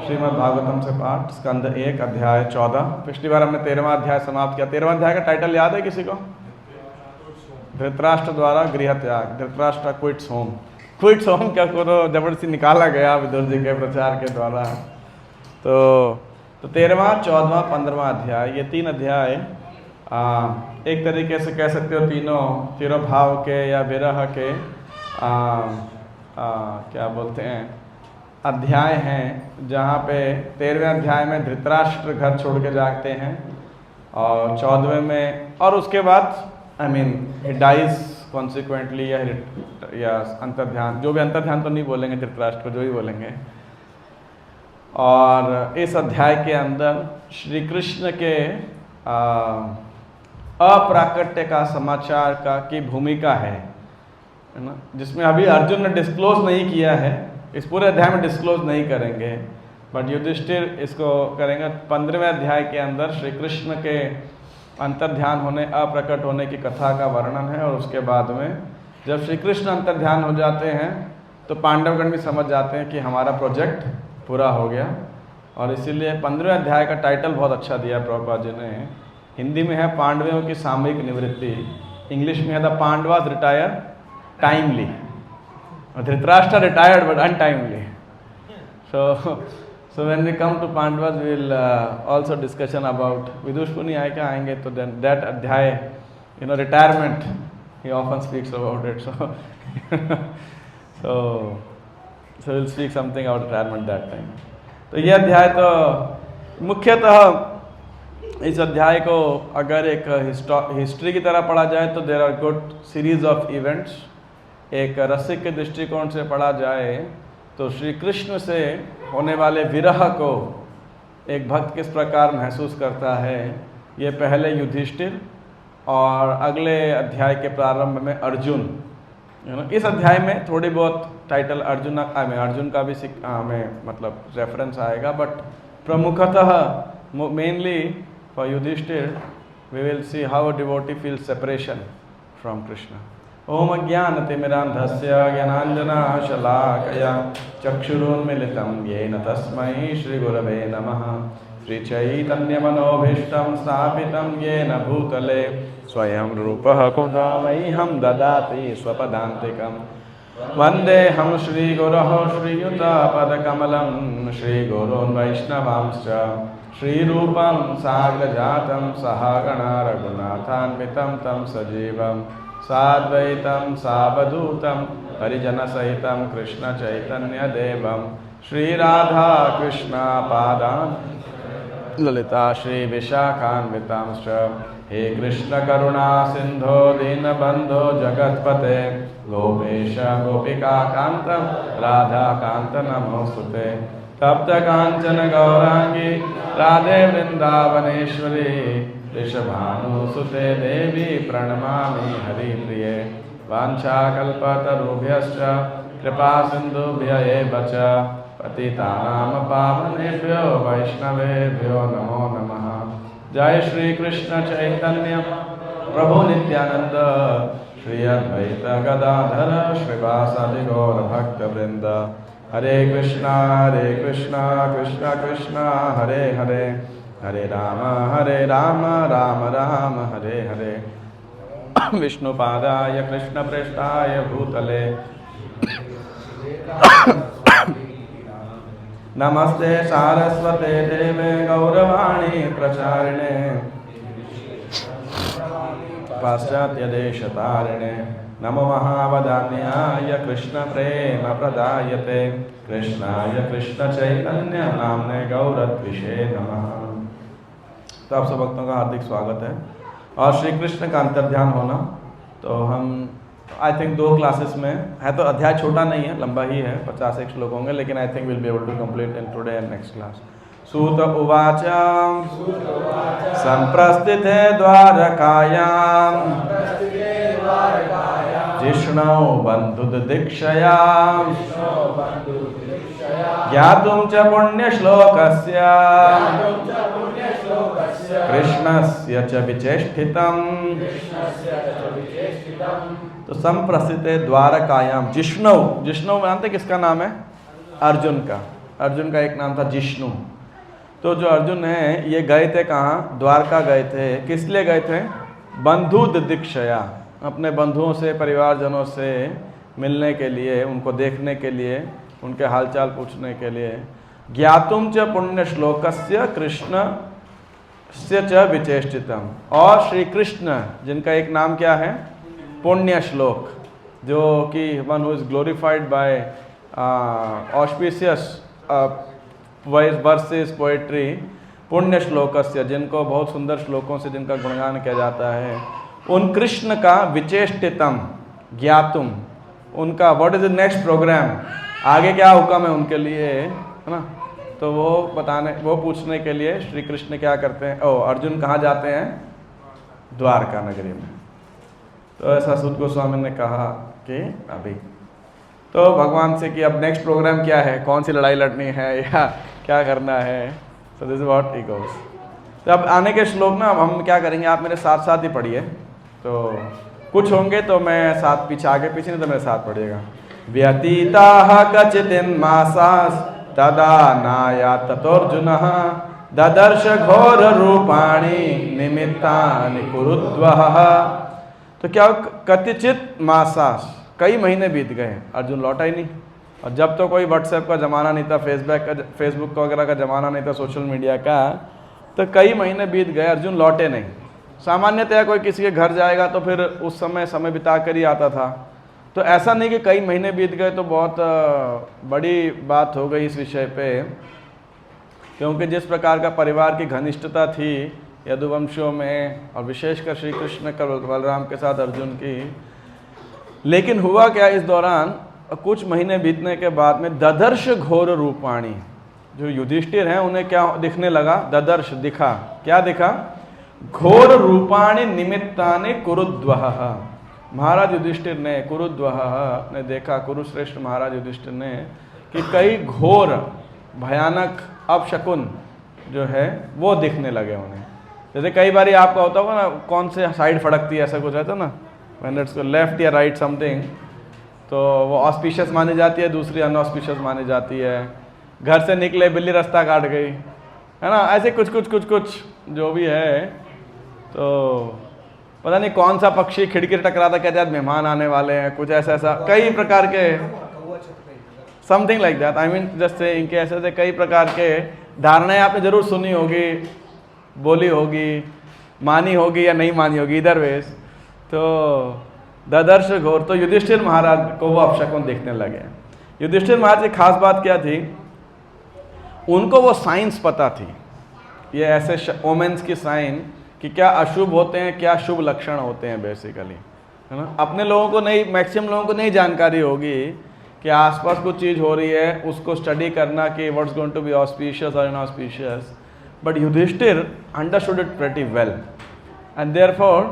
श्रीमद् भागवतम से पाठ, स्कंद 1, अध्याय 14। पिछली बार हमने 13वां अध्याय समाप्त किया। 13वां अध्याय का टाइटल याद है किसी को? धृतराष्ट्र द्वारा गृह त्याग। Dhritarashtra quits home. Quits home क्या करो जबरदस्ती निकाला गया विदुर जी के प्रचार के द्वारा। तो 13वां, 14वां, 15वां अध्याय, ये 3 अध्याय एक तरीके से कह सकते हो तीनों भाव के या विरह के क्या बोलते हैं अध्याय हैं, जहाँ पे 13वें अध्याय में धृतराष्ट्र घर छोड़ के जाते हैं और 14वें में, और उसके बाद ही डाइज कॉन्सिक्वेंटली या अंतर्ध्यान, जो भी अंतर्ध्यान तो नहीं बोलेंगे धृतराष्ट्र को, जो ही बोलेंगे। और इस अध्याय के अंदर श्री कृष्ण के अप्राकट्य का समाचार की भूमिका है ना, जिसमें अभी अर्जुन ने डिस्क्लोज नहीं किया है, इस पूरे अध्याय में डिस्क्लोज नहीं करेंगे, बट युधिष्ठिर इसको करेंगे। 15वें अध्याय के अंदर श्री कृष्ण के अंतर्ध्यान होने, अप्रकट होने की कथा का वर्णन है, और उसके बाद में जब श्री कृष्ण अंतर्ध्यान हो जाते हैं तो पांडवगण भी समझ जाते हैं कि हमारा प्रोजेक्ट पूरा हो गया। और इसीलिए 15वें अध्याय का टाइटल बहुत अच्छा दिया प्रभुपाद जी ने। हिंदी में है पांडवों की सामयिक निवृत्ति, इंग्लिश में है the Pandavas retire timely, Dhritarashtra retired but untimely. So when we come to Pandavas, we will also discussion about Vidushpuni आएंगे तो then that अध्याय, retirement, he often speaks about it. So we'll speak something about retirement that time. तो ये अध्याय तो मुख्यतः इस अध्याय को अगर एक हिस्ट्री की तरह पढ़ा जाए तो there are good series of events. एक रसिक के दृष्टिकोण से पढ़ा जाए तो श्री कृष्ण से होने वाले विरह को एक भक्त किस प्रकार महसूस करता है, ये पहले युधिष्ठिर और अगले अध्याय के प्रारंभ में अर्जुन। इस अध्याय में थोड़ी बहुत टाइटल अर्जुन का भी हमें मतलब रेफरेंस आएगा, बट प्रमुखतः mainly for Yudhishthira we will see how a devotee feels separation from Krishna. ओम ज्ञानतिमिरान्धस्य ज्ञानाञ्जनशलाकया चक्षुरुन्मीलितं येन तस्मै श्रीगुरवे नमः। श्रीचैतन्यमनोभीष्टं स्थापितं येन भूतले स्वयं रूपः कुदा मह्यं ददाति स्वपदान्तिकं। वन्देऽहं श्रीगुरोः श्रीयुतापदकमलं श्रीगुरोन् वैष्णवांश्च श्रीरूपं साग्रजातं सहगणा रघुनाथान्वितं तं सजीवं साद्वैतं सावधूतं परिजनसहितं कृष्णचैतन्यदेवं श्रीराधा कृष्णपादान् ललिता श्रीविशाखान्वितांश्च। हे कृष्णकरुणा सिन्धो दीनबन्धो जगत्पते गोपेश गोपिकान्त राधाकान्त नमोस्तुते। तप्तकाञ्चन गौरांगी राधे वृन्दावनेश्वरी ऋषभानुसुते देवी प्रणमामि हरिप्रिये। वाञ्छाकल्पतरुभ्यश्च कृपा सिन्धुभ्य एव च पतितानां पावनेभ्यो वैष्णवेभ्यो नमो नमः। जय श्री कृष्ण चैतन्य प्रभु नित्यानंद श्री अद्वैत गदाधर श्रीवासादि गौर भक्तवृंद। हरे कृष्णा कृष्ण कृष्ण हरे हरे, हरे राम राम राम हरे हरे। विष्णुपादाय कृष्णप्रेष्ठाय भूतले नमस्ते सारस्वते देवे गौरवाणी प्रचारिणे पाश्चात्यदेशतारिणे। नमो महावदान्याय कृष्ण प्रेम प्रदायते कृष्णाय कृष्ण चैतन्य नामने गौरद्विषे नमः। तो आप सब भक्तों का हार्दिक स्वागत है। और श्री कृष्ण का अंतर्ध्यान होना, तो हम आई थिंक 2 क्लासेस में है, तो अध्याय छोटा नहीं है, लंबा ही है, 50 श्लोक होंगे, लेकिन I think will be able to complete in today and next class. सूत उवाच संप्रस्थिते द्वारकायां जिष्णौ बन्धुदीक्षया ज्ञातुं च पुण्यश्लोकस्य कृष्णस्य च विचेष्टितं। तो संप्रस्थिते द्वारकायाम जिष्णु, जिष्णु जानते किसका नाम है? अर्जुन का। अर्जुन का एक नाम था जिष्णु। तो जो अर्जुन है ये गए थे कहाँ, द्वारका गए थे। किस लिए गए थे? बंधु दिदीक्षया, अपने बंधुओं से परिवारजनों से मिलने के लिए, उनको देखने के लिए, उनके हालचाल पूछने के लिए। ज्ञातुम च पुण्य श्लोकस्य कृष्ण से च विचेष्टितम, और श्री कृष्ण जिनका एक नाम क्या है, पुण्य श्लोक, जो कि one who is glorified by auspicious verses poetry, पुण्य श्लोकस्य, जिनको बहुत सुंदर श्लोकों से जिनका गुणगान किया जाता है, उन कृष्ण का विचेष्टितम ज्ञातुम, उनका what is the next programme, आगे क्या हुक्म है उनके लिए, है ना। तो वो बताने, वो पूछने के लिए श्री कृष्ण क्या करते हैं, अर्जुन कहाँ जाते हैं, द्वारका नगरी में। तो ऐसा सूत गोस्वामी ने कहा कि अभी तो भगवान से कि अब नेक्स्ट प्रोग्राम क्या है, कौन सी लड़ाई लड़नी है या क्या करना है। So this is what he goes. तो अब आने के श्लोक ना हम क्या करेंगे, आप मेरे साथ साथ ही पढ़िए, तो कुछ होंगे तो मैं साथ पीछे, आगे पीछे नहीं तो मेरे साथ पढ़िएगा। व्यतीताः कचितिन् मासास् तदा नाया ततोर्जुनः ददर्श घोर रूपाणि निमित्तानि कुरुद्वः। तो क्या कतिचित मासास, कई महीने बीत गए, अर्जुन लौटा ही नहीं। और जब तो कोई व्हाट्सएप का ज़माना नहीं था, फेसबुक वगैरह का ज़माना नहीं था, सोशल मीडिया का, तो कई महीने बीत गए, अर्जुन लौटे नहीं। सामान्यतया कोई किसी के घर जाएगा तो फिर उस समय बिता कर ही आता था। तो ऐसा नहीं कि कई महीने बीत गए तो बहुत बड़ी बात हो गई इस विषय पे, क्योंकि जिस प्रकार का परिवार की घनिष्ठता थी यदुवंशियों में, और विशेषकर श्री कृष्ण का बलराम के साथ अर्जुन की। लेकिन हुआ क्या, इस दौरान कुछ महीने बीतने के बाद में ददर्श घोर रूपाणी, जो युधिष्ठिर हैं उन्हें क्या दिखने लगा, ददर्श दिखा, क्या दिखा, घोर रूपाणी निमित्तानि कुरुद्वः। महाराज युधिष्ठिर ने, कुरुद्वः ने देखा, कुरुश्रेष्ठ महाराज युधिष्ठिर ने, कि कई घोर भयानक अपशकुन जो है वो दिखने लगे उन्हें। जैसे कई बार आपका होता होगा ना, कौन से साइड फड़कती है, ऐसा कुछ रहता ना, व्हेन इट्स लेफ्ट या राइट समथिंग, तो वो ऑस्पिशियस मानी जाती है, दूसरी अनऑस्पिशियस मानी जाती है। घर से निकले बिल्ली रास्ता काट गई, है ना, ऐसे कुछ जो भी है। तो पता नहीं कौन सा पक्षी खिड़की से टकरा था, कहते हैं मेहमान आने वाले हैं, कुछ ऐसा कई प्रकार के, something like that, I mean just saying कि ऐसे कई प्रकार के धारणाएं आपने जरूर सुनी होगी, बोली होगी, मानी होगी या नहीं मानी होगी, इधर वेज। तो ददर्श घोर, तो युधिष्ठिर महाराज को वो अपशकुन दिखने लगे। युधिष्ठिर महाराज की खास बात क्या थी, उनको वो साइंस पता थी, ये ऐसे ओमेंस की साइन, कि क्या अशुभ होते हैं, क्या शुभ लक्षण होते हैं बेसिकली, है ना। अपने लोगों को नहीं, मैक्सिमम लोगों को नहीं जानकारी होगी कि आसपास कुछ चीज़ हो रही है, उसको स्टडी करना कि what's going to be auspicious और inauspicious. But Yudhishthira understood it pretty well, and therefore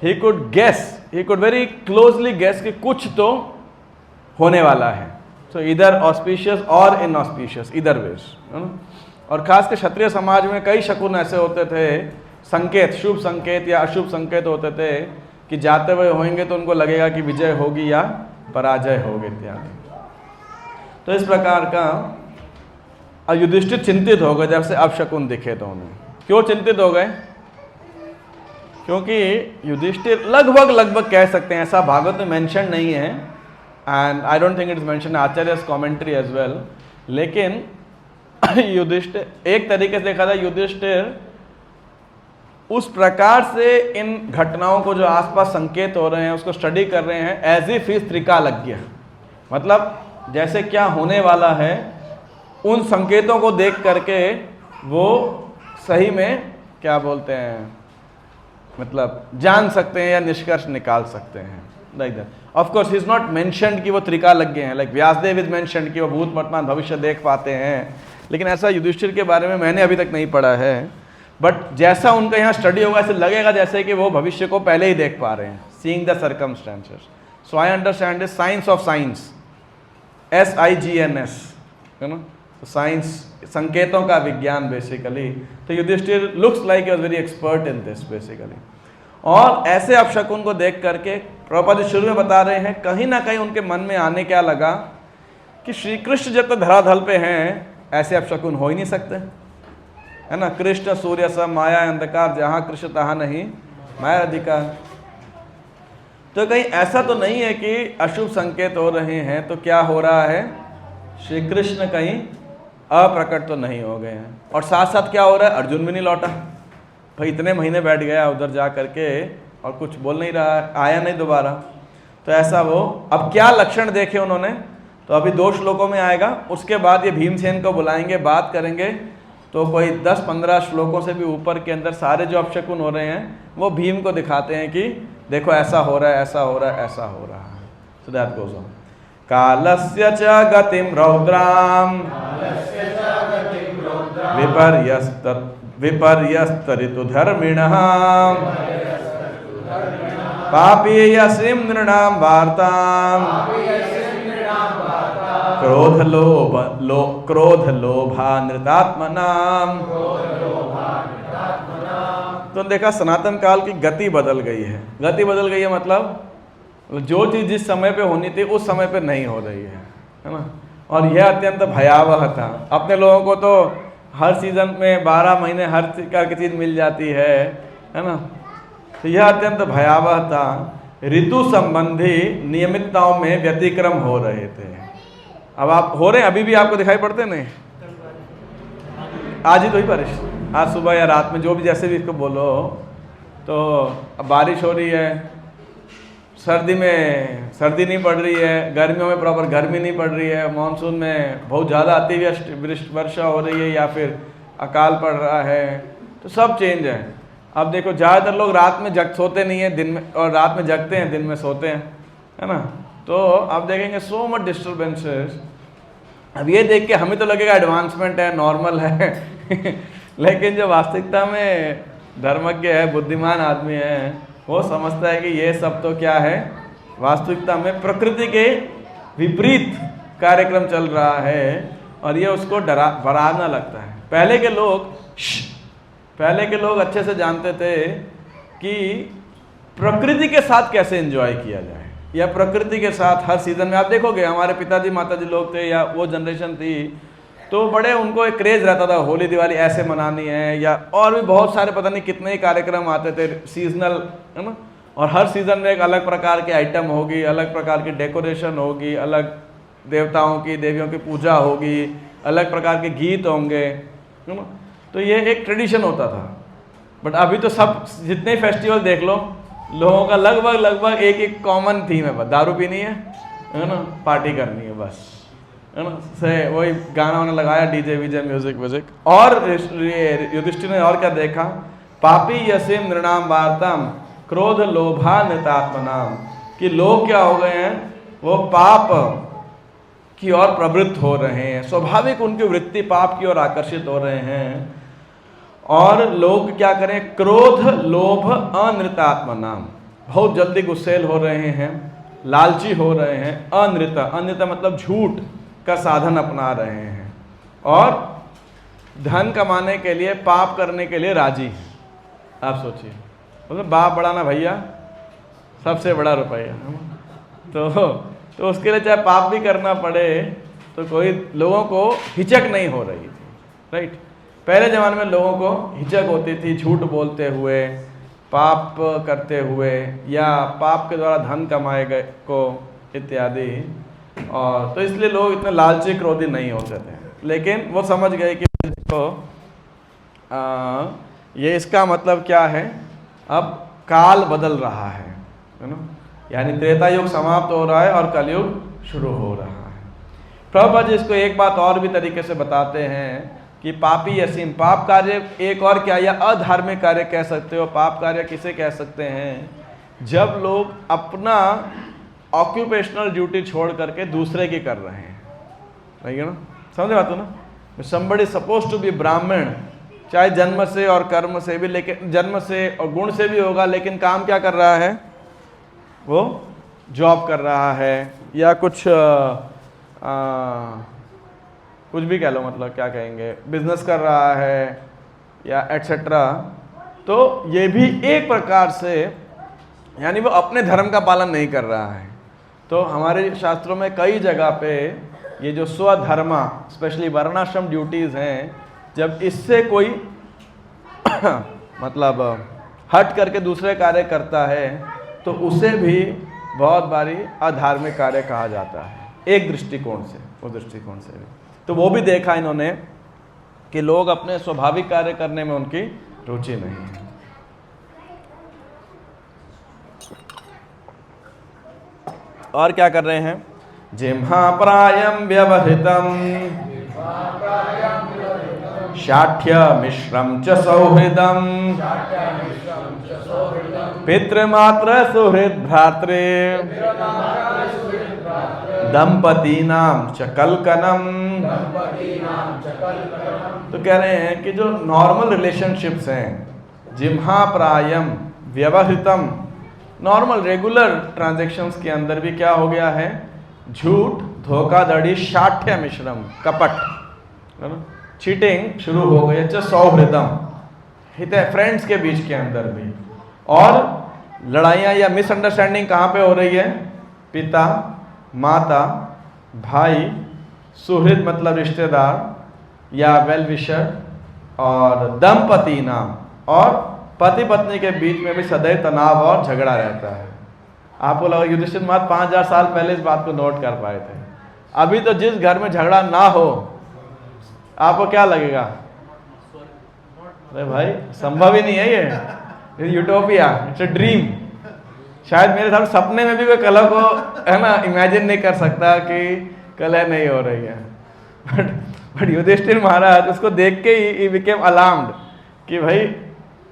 he could guess, he could very closely guess कि कुछ तो होने वाला है। सो इधर ऑस्पिशियस और इनऑस्पिशियस, इधर वेज, है ना। और खास कर क्षत्रिय समाज में कई शकुन ऐसे होते थे, संकेत, शुभ संकेत या अशुभ संकेत होते थे, कि जाते हुए होंगे तो उनको लगेगा कि विजय होगी या पराजय होगी इत्यादि। तो इस प्रकार का युधिष्ठिर चिंतित हो गए जब से अपशकुन दिखे तो उन्हें। क्यों चिंतित हो गए, क्योंकि युधिष्ठिर लगभग कह सकते हैं, ऐसा भागवत में मेंशन नहीं है, and I don't think it is mention आचार्यस कमेंट्री एज वेल, लेकिन युधिष्ठिर एक तरीके से देखा था, युधिष्ठिर उस प्रकार से इन घटनाओं को जो आसपास संकेत हो रहे हैं उसको स्टडी कर रहे हैं, एज इफ इज त्रिकालज्ञ, मतलब जैसे क्या होने वाला है उन संकेतों को देख करके वो सही में क्या बोलते हैं, मतलब जान सकते हैं या निष्कर्ष निकाल सकते हैं, like that. Of course he is not mentioned कि वो त्रिकालज्ञ हैं, लाइक व्यासदेव इज मेंशन्ड कि वो भूत वर्तमान भविष्य देख पाते हैं, लेकिन ऐसा युधिष्ठिर के बारे में मैंने अभी तक नहीं पढ़ा है। बट जैसा उनका यहाँ स्टडी होगा ऐसे लगेगा जैसे कि वो भविष्य को पहले ही देख पा रहे हैं, seeing the circumstances. So I understand this science of science, SIGNS, है ना, साइंस, संकेतों का विज्ञान बेसिकली। तो Yudhishthira looks like he was very expert in this basically. और ऐसे अपशकुन को देख करके प्रभुपाद शुरू में बता रहे हैं, कहीं ना कहीं उनके मन में आने क्या लगा कि श्री कृष्ण जब तक धरातल पे हैं ऐसे अपशकुन हो ही नहीं सकते, है ना। कृष्ण सूर्य सब माया अंधकार, जहाँ कृष्ण तहाँ नहीं माया अधिकार। तो कहीं ऐसा तो नहीं है कि अशुभ संकेत हो रहे हैं, तो क्या हो रहा है, श्री कृष्ण कहीं अप्रकट तो नहीं हो गए हैं। और साथ साथ क्या हो रहा है, अर्जुन भी नहीं लौटा भाई, इतने महीने बैठ गया उधर जा करके और कुछ बोल नहीं रहा, आया नहीं दोबारा। तो ऐसा वो अब क्या लक्षण देखे उन्होंने, तो अभी 2 श्लोकों में आएगा। उसके बाद ये भीमसेन को बुलाएंगे, बात करेंगे। तो कोई 10-15 श्लोकों से भी ऊपर के अंदर सारे जो अपशकुन हो रहे हैं वो भीम को दिखाते हैं कि देखो ऐसा हो रहा है, ऐसा हो रहा है, ऐसा हो रहा है। So that goes on. कालस्य च गतिम रौद्राम विपर्यस्त ऋतु धर्मिणः पापीयसीं नृणां वार्तां क्रोध लोभानृतात्मनां। तो देखा सनातन काल की गति बदल गई है। गति बदल गई है मतलब जो चीज़ जिस समय पे होनी थी उस समय पे नहीं हो रही है ना। और यह अत्यंत भयावह था। अपने लोगों को तो हर सीजन में 12 महीने हर प्रकार की चीज़ मिल जाती है ना। तो यह अत्यंत भयावह था। ऋतु संबंधी नियमितताओं में व्यतिक्रम हो रहे थे। अब आप हो रहे हैं, अभी भी आपको दिखाई पड़ते नहीं। आज ही तो ही बारिश, आज सुबह या रात में, जो भी जैसे भी इसको बोलो। तो अब बारिश हो रही है, सर्दी में सर्दी नहीं पड़ रही है, गर्मियों में प्रॉपर गर्मी नहीं पड़ रही है, मानसून में बहुत ज़्यादा अतिवृष्टि वर्षा हो रही है या फिर अकाल पड़ रहा है। तो सब चेंज है। अब देखो ज़्यादातर लोग रात में सोते नहीं है, दिन में, और रात में जगते हैं, दिन में सोते हैं, है ना। तो आप देखेंगे सो मच डिस्टर्बेंसेस। अब ये देख के हमें तो लगेगा एडवांसमेंट है, नॉर्मल है लेकिन जो वास्तविकता में धर्मज्ञ है, बुद्धिमान आदमी है, वो समझता है कि ये सब तो क्या है, वास्तविकता में प्रकृति के विपरीत कार्यक्रम चल रहा है और ये उसको डरावना लगता है। पहले के लोग अच्छे से जानते थे कि प्रकृति के साथ कैसे एंजॉय किया जाए, या प्रकृति के साथ हर सीजन में। आप देखोगे हमारे पिताजी माताजी लोग थे या वो जनरेशन थी, तो बड़े उनको एक क्रेज रहता था, होली दिवाली ऐसे मनानी है, या और भी बहुत सारे पता नहीं कितने ही कार्यक्रम आते थे सीजनल, है ना। और हर सीजन में एक अलग प्रकार के आइटम होगी, अलग प्रकार की डेकोरेशन होगी, अलग देवताओं की देवियों की पूजा होगी, अलग प्रकार के गीत होंगे, है ना। तो ये एक ट्रेडिशन होता था। बट अभी तो सब जितने फेस्टिवल देख लो, लोगों का लगभग एक कॉमन थीम है, बस दारू पीनी है ना, पार्टी करनी है, बस, है ना। से वही गाना वाना लगाया, डीजे वीजे म्यूजिक। और युधिष्ठिर ने और क्या देखा, पापी यसीम नृणाम वार्ताम क्रोध लोभान्वितात्मनाम, कि लोग क्या हो गए हैं, वो पाप की ओर प्रवृत्त हो रहे हैं, स्वाभाविक उनकी वृत्ति पाप की ओर आकर्षित हो रहे हैं। और लोग क्या करें, क्रोध लोभ अनृतात्मनाम, बहुत जल्दी गुस्सेल हो रहे हैं, लालची हो रहे हैं। अनृत मतलब झूठ का साधन अपना रहे हैं, और धन कमाने के लिए, पाप करने के लिए राजी हैं। आप सोचिए, मतलब बाप बड़ा ना भैया, सबसे बड़ा रुपया। तो उसके लिए चाहे पाप भी करना पड़े तो कोई लोगों को हिचक नहीं हो रही थी, राइट। पहले ज़माने में लोगों को हिचक होती थी झूठ बोलते हुए, पाप करते हुए, या पाप के द्वारा धन कमाए गए को इत्यादि। और तो इसलिए लोग इतने लालची क्रोधी नहीं होते थे। लेकिन वो समझ गए कि तो ये इसका मतलब क्या है, अब काल बदल रहा है ना, यानी त्रेता युग समाप्त हो रहा है और कलयुग शुरू हो रहा है। प्रभुपाद जी इसको एक बात और भी तरीके से बताते हैं कि पापी असीम, पाप कार्य एक और क्या, या अधार्मिक कार्य कह सकते हो। पाप कार्य किसे कह सकते हैं, जब लोग अपना ऑक्यूपेशनल ड्यूटी छोड़ करके दूसरे की कर रहे हैं, ठीक है ना, समझ बात हो ना। समबडी सपोज टू बी ब्राह्मण, चाहे जन्म से और कर्म से भी, लेकिन जन्म से और गुण से भी होगा, लेकिन काम क्या कर रहा है, वो जॉब कर रहा है, या कुछ भी कह लो, मतलब क्या कहेंगे, बिजनेस कर रहा है या एटसेट्रा। तो ये भी एक प्रकार से, यानी वो अपने धर्म का पालन नहीं कर रहा है। तो हमारे शास्त्रों में कई जगह पे ये जो स्वधर्मा स्पेशली वर्णाश्रम ड्यूटीज़ हैं, जब इससे कोई मतलब हट करके दूसरे कार्य करता है तो उसे भी बहुत बारी अधार्मिक कार्य कहा जाता है, एक दृष्टिकोण से, उस दृष्टिकोण से भी। तो वो भी देखा इन्होंने कि लोग अपने स्वाभाविक कार्य करने में उनकी रुचि नहीं है। और क्या कर रहे हैं? जिह्वा प्रायम व्यवहृतम शाठ्य मिश्रम च सौहृदम पितृमात्र सुहृद भ्रातृ दंपतीनाम च कलकनम। तो कह रहे हैं कि जो नॉर्मल रिलेशनशिप्स हैं, जिह्वा प्रायम व्यवहृतम, नॉर्मल रेगुलर ट्रांजैक्शंस के अंदर भी क्या हो गया है? झूठ, धोखाधड़ी, शाठ्य मिश्रम, कपट, चीटिंग शुरू हो गई है। सौहृदम, हित है फ्रेंड्स के बीच के अंदर भी। और लड़ाइयाँ या मिसअंडरस्टैंडिंग कहाँ पे हो रही है? पिता, माता, भाई, सुहृद मतलब रिश्तेदार या वेल विशर, और दंपति नाम, और पति पत्नी के बीच में भी सदैव तनाव और झगड़ा रहता है। आपको लगा युधिष्ठिर महाराज 5000 साल पहले इस बात को नोट कर पाए थे। अभी तो जिस घर में झगड़ा ना हो, आपको क्या लगेगा? अरे भाई संभव ही नहीं है, ये यूटोपिया, इट्स अ ड्रीम। शायद मेरे साथ सपने में भी कोई कलह को है ना इमेजिन नहीं कर सकता कि कलह नहीं हो रही है। बट युधिष्ठिर महाराज उसको देख के ही बिकेम अलार्म्ड कि भाई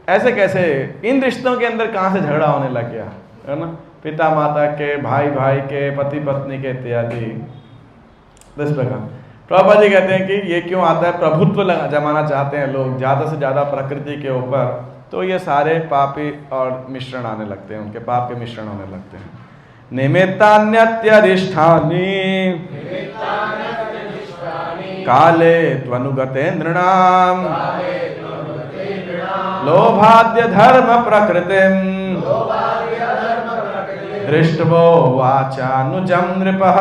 ऐसे कैसे, इन रिश्तों के अंदर कहाँ से झगड़ा होने लग गया, है ना? पिता माता के, भाई भाई के, पति पत्नी के इत्यादि। इस प्रकार प्रभुपाद जी कहते हैं कि ये क्यों आता है? प्रभुत्व जमाना चाहते हैं लोग ज़्यादा से ज़्यादा प्रकृति के ऊपर, तो ये सारे पापी और मिश्रण आने लगते हैं, उनके पाप के मिश्रण होने लगते हैं। निमित्तान्यत्यरिष्ठानि काले त्वनुगते नृणाम लोभाद्य धर्म प्रकृतिम दृष्टवो वाचानुजम नृपः।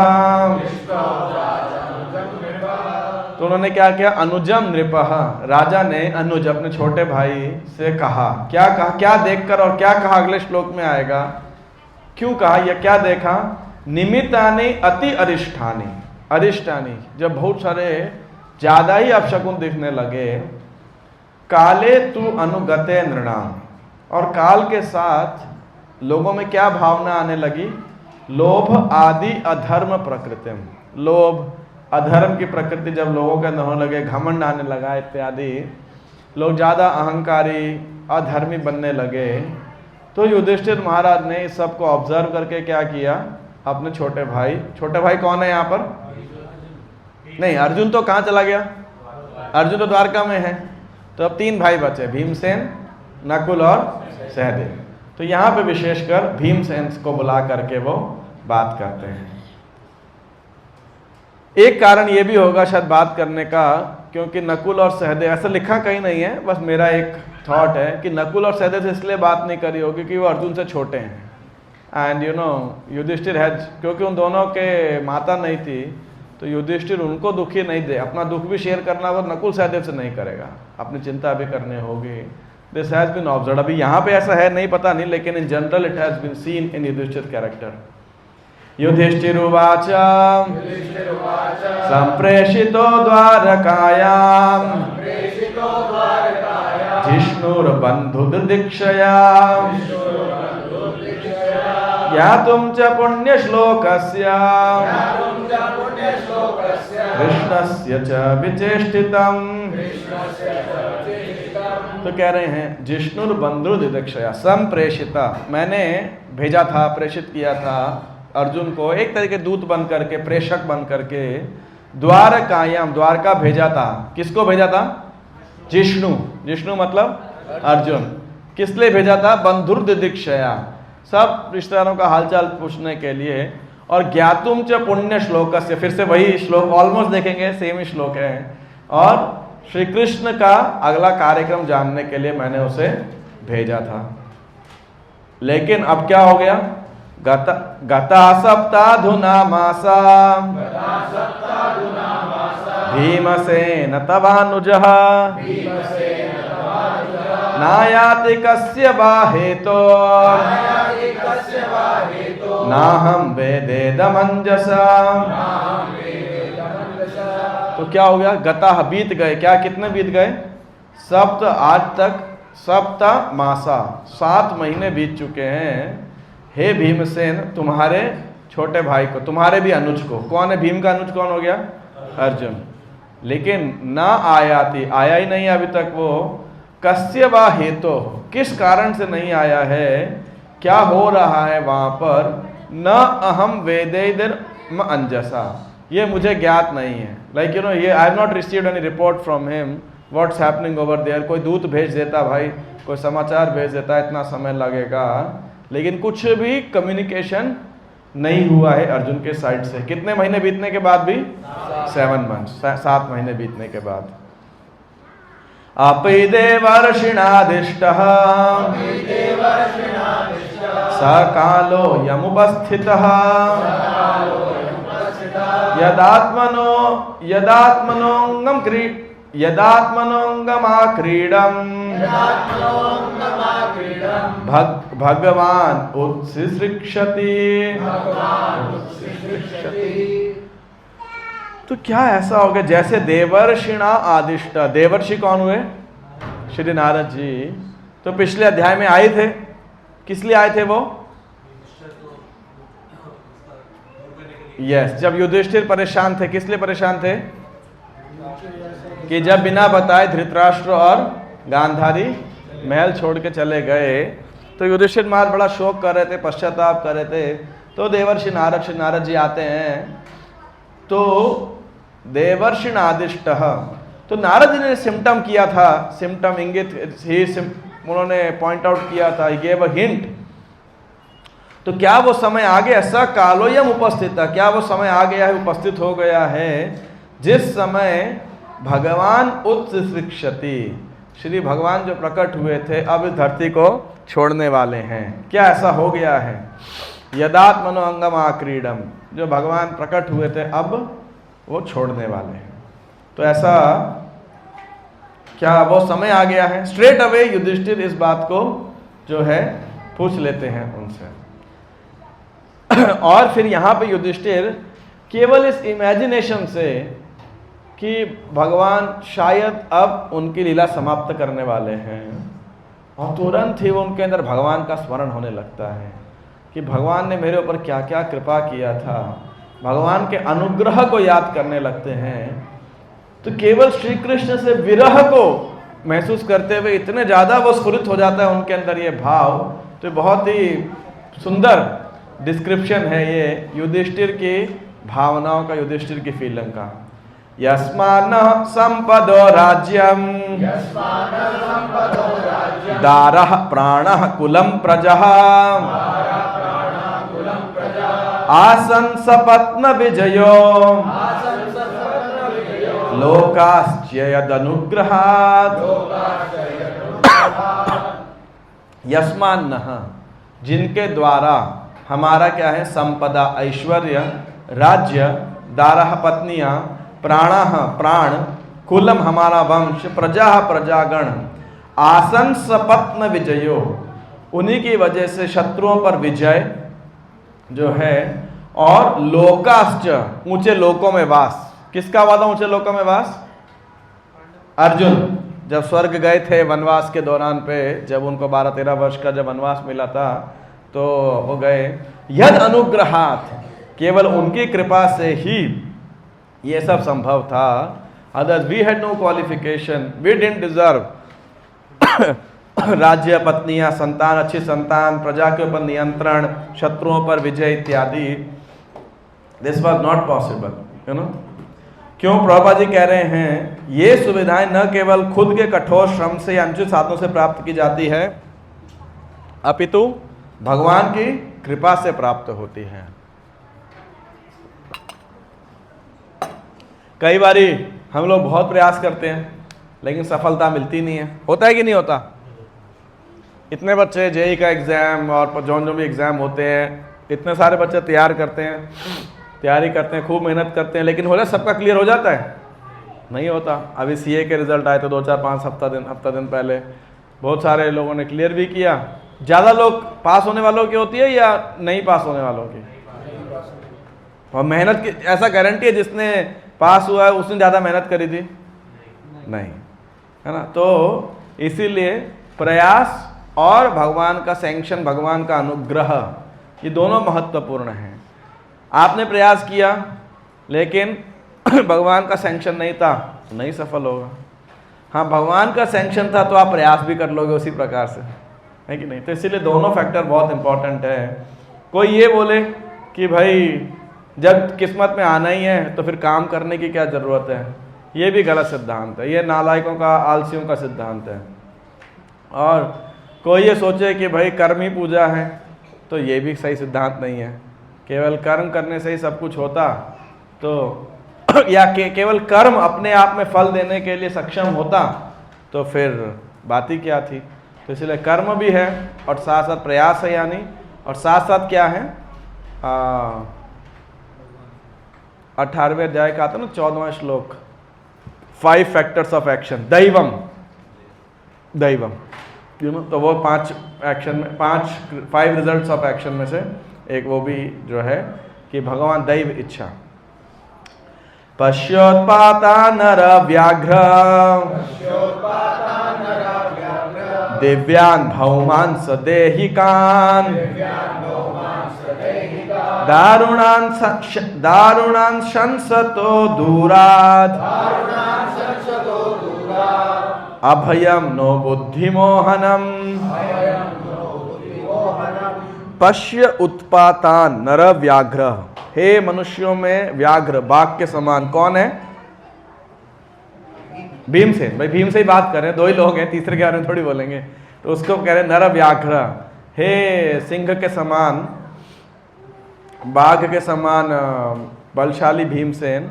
तो उन्होंने क्या किया? अनुजम नृपः, राजा ने अनुज अपने छोटे भाई से कहा। क्या कहा? क्या देखकर और क्या कहा? अगले श्लोक में आएगा। क्यों कहा? यह क्या देखा? निमित्तानि अति अरिष्ठानि, अरिष्टानि, जब बहुत सारे ज्यादा ही अपशकुन दिखने लगे। काले तु अनुगते नृणाम, और काल के साथ लोगों में क्या भावना आने लगी? लोभ आदि अधर्म प्रकृतिम, लोभ अधर्म की प्रकृति जब लोगों के अंदर होने लगे, घमंड आने लगा इत्यादि, लोग ज़्यादा अहंकारी अधर्मी बनने लगे। तो युधिष्ठिर महाराज ने इस सब को ऑब्जर्व करके क्या किया? अपने छोटे भाई कौन है यहाँ पर? नहीं, अर्जुन तो कहाँ चला गया? अर्जुन तो द्वारका में है। तो अब 3 भाई बचे, भीमसेन, नकुल और सहदेव। तो यहाँ पे विशेषकर भीमसेन को बुला करके वो बात करते हैं। एक कारण ये भी होगा शायद बात करने का, क्योंकि नकुल और सहदेव, ऐसा लिखा कहीं नहीं है, बस मेरा एक थॉट है कि नकुल और सहदेव से इसलिए बात नहीं करी होगी क्योंकि वो अर्जुन से छोटे हैं। एंड युधिष्ठिर है, क्योंकि उन दोनों के माता नहीं थी, तो युधिष्ठिर उनको दुखी नहीं दे, अपना दुख भी शेयर करना वो नकुल सहदेव से नहीं करेगा, अपनी चिंता भी करनी होगी। This has been observed. अभी यहाँ पे ऐसा है नहीं, पता नहीं, लेकिन in general it has been seen in Yudhishthira character. युधिष्ठिरुवाच संप्रेषितो द्वारकायां जिष्णुर्बन्धुर्दीक्षया ज्ञातुं च पुण्यश्लोकस्य कृष्णस्य च विचेष्टितम्। तो कह रहे हैं जिष्णुर्बन्धुर्दीक्षया संप्रेषिता, मैंने भेजा था, प्रेषित किया था अर्जुन को एक तरीके दूत बन करके, प्रेषक बन करके, द्वारकायाम, द्वारका भेजा था। किसको भेजा था? जिष्णु, जिष्णु मतलब अर्जुन। किस लिए भेजा था? बंधुर्दिदीक्षया, सब रिश्तेदारों का हालचाल पूछने के लिए। और ज्ञातुम च पुण्य श्लोकस्य, फिर से वही श्लोक ऑलमोस्ट देखेंगे, सेम ही श्लोक है। और श्री कृष्ण का अगला कार्यक्रम जानने के लिए मैंने उसे भेजा था। लेकिन अब क्या हो गया? गता सप्ताधुना मासा भीमसेन तवानुजः नायाति कस्य वा हेतो नाहं वेदेदमंजसा। तो क्या हो गया? गता बीत गए। क्या कितने बीत गए? सप्त, आज तक सप्त मासा, 7 महीने बीत चुके हैं। हे भीमसेन, तुम्हारे छोटे भाई को, तुम्हारे भी अनुज को। कौन है भीम का अनुज? कौन हो गया? अर्जुन। लेकिन ना आयाति, आया ही नहीं अभी तक वो। कस्य वा हेतु, किस कारण से नहीं आया है? क्या हो रहा है वहां पर? न अहम वेदेदर अंजसा, ये मुझे ज्ञात नहीं है। लाइक यू नो, ये I have not received any report from him what's happening over there. कोई दूत भेज देता भाई, कोई समाचार भेज देता, इतना समय लगेगा, लेकिन कुछ भी कम्युनिकेशन नहीं हुआ है अर्जुन के साइड से। कितने महीने बीतने के बाद भी? 7 मंथ्स, 7 महीने बीतने के बाद। अपि देवर्षिणादिष्टः सकालो यमुपस्थितः यदात्मनोंगमाक्रीडम् भगवान उत्सिष्यति। तो क्या ऐसा हो गया जैसे देवर्षिणा आदिष्ट? देवर्षि कौन हुए? श्री नारद जी। तो पिछले अध्याय में आए थे, किस लिए आए थे वो? यस, जब युधिष्ठिर परेशान थे। किस लिए परेशान थे? कि जब बिना बताए धृतराष्ट्र और गांधारी महल छोड़ के चले गए, तो युधिष्ठिर महाराज बड़ा शोक कर रहे थे, पश्चाताप कर रहे थे। तो देवर्षि नारद जी आते हैं। तो देवर्षि आदिष्ट, तो नारद जी ने सिम्टम किया था, सिम्टम इंगित, उन्होंने पॉइंट आउट किया था, ही गेव अ हिंट। तो क्या वो समय आ गया? स कालोयम उपस्थित, क्या वो समय आ गया है, उपस्थित हो गया है, जिस समय भगवान उत्सिष्यति, श्री भगवान जो प्रकट हुए थे अब इस धरती को छोड़ने वाले हैं। क्या ऐसा हो गया है? यदात्मनो अंगम आक्रीडम, जो भगवान प्रकट हुए थे अब वो छोड़ने वाले हैं। तो ऐसा क्या वो समय आ गया है? स्ट्रेट अवे युधिष्ठिर इस बात को जो है पूछ लेते हैं उनसे। और फिर यहाँ पे युधिष्ठिर केवल इस इमेजिनेशन से कि भगवान शायद अब उनकी लीला समाप्त करने वाले हैं, और तुरंत ही वो उनके अंदर भगवान का स्मरण होने लगता है कि भगवान ने मेरे ऊपर क्या क्या कृपा किया था। भगवान के अनुग्रह को याद करने लगते हैं। तो केवल श्री कृष्ण से विरह को महसूस करते हुए इतने ज़्यादा वो स्फुरित हो जाता है उनके अंदर ये भाव। तो बहुत ही सुंदर डिस्क्रिप्शन है ये युधिष्ठिर की भावनाओं का, युधिष्ठिर की फीलिंग का। यस्मान संपदो राज्यम दारः प्राणः कुलम प्रजः आसन सपत्न विजयो लोकाश्चयदनुग्रहात्। यस्मान्नः, जिनके द्वारा हमारा क्या है? संपदा, ऐश्वर्य, राज्य, दारः पत्नियां, प्राणः प्राण, कुलम हमारा वंश, प्रजा प्रजागण, आसन सपत्न विजयो, उन्हीं की वजह से शत्रुओं पर विजय जो है, और लोकाश्च, ऊंचे लोकों में वास। किसका वादा ऊंचे लोकों में वास? अर्जुन जब स्वर्ग गए थे वनवास के दौरान पे, जब उनको 12-13 वर्ष का जब वनवास मिला था तो वो गए। यद अनुग्रहात्, केवल उनकी कृपा से ही ये सब संभव था। Others we had no qualification, we didn't deserve राज्य, पत्नियां, संतान, अच्छी संतान, प्रजा के ऊपर नियंत्रण, शत्रुओं पर विजय इत्यादि। This was not possible, you know. क्यों? प्रभुपाद जी कह रहे हैं ये सुविधाएं न केवल खुद के कठोर श्रम से या अनुचित साधनों से प्राप्त की जाती है, अपितु भगवान की कृपा से प्राप्त होती है। कई बारी हम लोग बहुत प्रयास करते हैं लेकिन सफलता मिलती नहीं है। होता है कि नहीं होता? इतने बच्चे जेईई का एग्ज़ाम और जो भी एग्ज़ाम होते हैं, इतने सारे बच्चे तैयारी करते हैं, खूब मेहनत करते हैं, लेकिन हो जाए सबका क्लियर हो जाता है? नहीं होता। अभी सीए के रिजल्ट आए तो 2-4-5 हफ्ता दिन पहले बहुत सारे लोगों ने क्लियर भी किया। ज़्यादा लोग पास होने वालों की होती है या नहीं पास होने वालों की? और मेहनत की ऐसा गारंटी है जिसने पास हुआ है उसने ज़्यादा मेहनत करी थी? नहीं, है ना। तो इसीलिए प्रयास और भगवान का सैंक्शन, भगवान का अनुग्रह, ये दोनों महत्वपूर्ण हैं। आपने प्रयास किया लेकिन भगवान का सैंक्शन नहीं था तो नहीं सफल होगा। हाँ, भगवान का सैंक्शन था तो आप प्रयास भी कर लोगे उसी प्रकार से, है कि नहीं। तो इसीलिए दोनों फैक्टर बहुत इंपॉर्टेंट है। कोई ये बोले कि भाई जब किस्मत में आना ही है तो फिर काम करने की क्या ज़रूरत है, ये भी गलत सिद्धांत है। ये नालायकों का, आलसियों का सिद्धांत है। और कोई ये सोचे कि भाई कर्म ही पूजा है, तो ये भी सही सिद्धांत नहीं है। केवल कर्म करने से ही सब कुछ होता तो या केवल कर्म अपने आप में फल देने के लिए सक्षम होता तो फिर बात ही क्या थी। तो इसलिए कर्म भी है और साथ साथ प्रयास है, यानी और साथ साथ क्या है, 18वें अध्याय का आता ना 14वां श्लोक, 5 फैक्टर्स ऑफ एक्शन, दैवम, तो वो 5 एक्शन में 5 रिजल्ट्स ऑफ एक्शन में से एक वो भी जो है कि भगवान दैव इच्छा। पश्योत्पाता नर व्याघ्र दिव्यान भौमान सदेहिकान दारुणान शंसतो दूरात् अभयम नो बुद्धिमोहनम। पश्य उत्पातान नर व्याघ्र, हे मनुष्यों में व्याघ्र, बाघ के समान। कौन है? भीमसेन। भाई भीम से ही बात कर रहे हैं, 2 ही लोग हैं, तीसरे के बारे में थोड़ी बोलेंगे। तो उसको कह रहे हैं नर व्याघ्र, हे सिंह के समान, बाघ के समान बलशाली भीमसेन।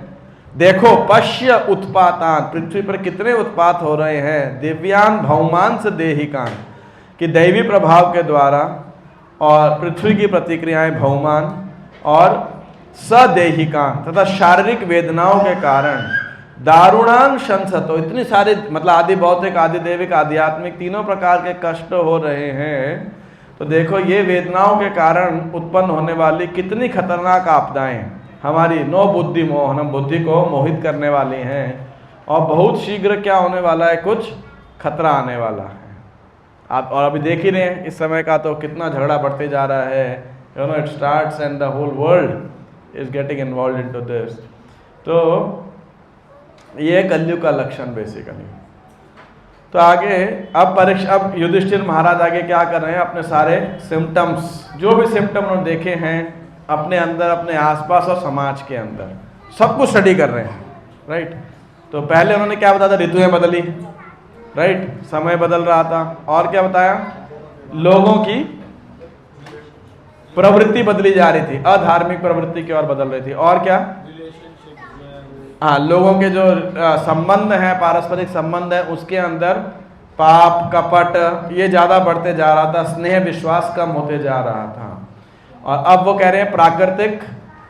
देखो पश्य उत्पातान, पृथ्वी पर कितने उत्पात हो रहे हैं। दिव्यान भौमान से देहिकान, कि दैवी प्रभाव के द्वारा और पृथ्वी की प्रतिक्रियाएं भौमान और सदेहिकान तथा शारीरिक वेदनाओं के कारण दारुणान शंसतो, इतनी सारी मतलब आदि भौतिक, आदि दैविक, आध्यात्मिक, तीनों प्रकार के कष्ट हो रहे हैं। तो देखो ये वेदनाओं के कारण उत्पन्न होने वाली कितनी खतरनाक आपदाएं हमारी नो बुद्धि मोहनम, बुद्धि को मोहित करने वाली हैं। और बहुत शीघ्र क्या होने वाला है, कुछ खतरा आने वाला है। आप और अभी देख ही रहे हैं इस समय का तो कितना झगड़ा बढ़ते जा रहा है। You know it starts and the whole world is getting involve into this. तो ये कलयुग का लक्षण बेसिकली। तो आगे अब युधिष्ठिर महाराज आगे क्या कर रहे हैं, अपने सारे सिम्टम्स, जो भी सिम्टम उन्होंने देखे हैं अपने अंदर, अपने आसपास और समाज के अंदर, सब कुछ स्टडी कर रहे हैं, राइट। तो पहले उन्होंने क्या बताया था, ऋतुएं बदली, राइट, समय बदल रहा था। और क्या बताया, लोगों की प्रवृत्ति बदली जा रही थी, अधार्मिक प्रवृत्ति की ओर बदल रही थी। और क्या, हाँ, लोगों के जो संबंध है, पारस्परिक संबंध है, उसके अंदर पाप, कपट ये ज़्यादा बढ़ते जा रहा था, स्नेह विश्वास कम होते जा रहा था। और अब वो कह रहे हैं प्राकृतिक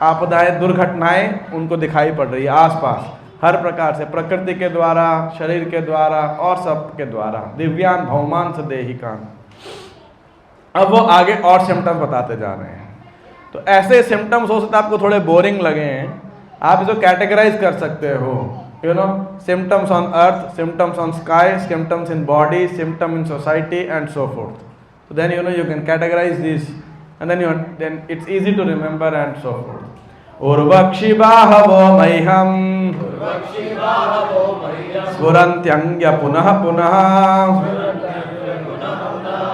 आपदाएं, दुर्घटनाएं उनको दिखाई पड़ रही है आसपास, हर प्रकार से, प्रकृति के द्वारा, शरीर के द्वारा और सब के द्वारा। दिव्यान भौमान से देहिकान। अब वो आगे और सिम्टम्स बताते जा रहे हैं। तो ऐसे सिम्टम्स हो सकता है आपको थोड़े बोरिंग लगे हैं, आप इसको कैटेगराइज कर सकते हो, you know, symptoms on earth, symptoms on sky, symptoms in body, symptom in society and so fourth. So then you can categorize these and then it's easy to remember and so forth. Urvakshi bahavo maiham sfurantyangya punah punah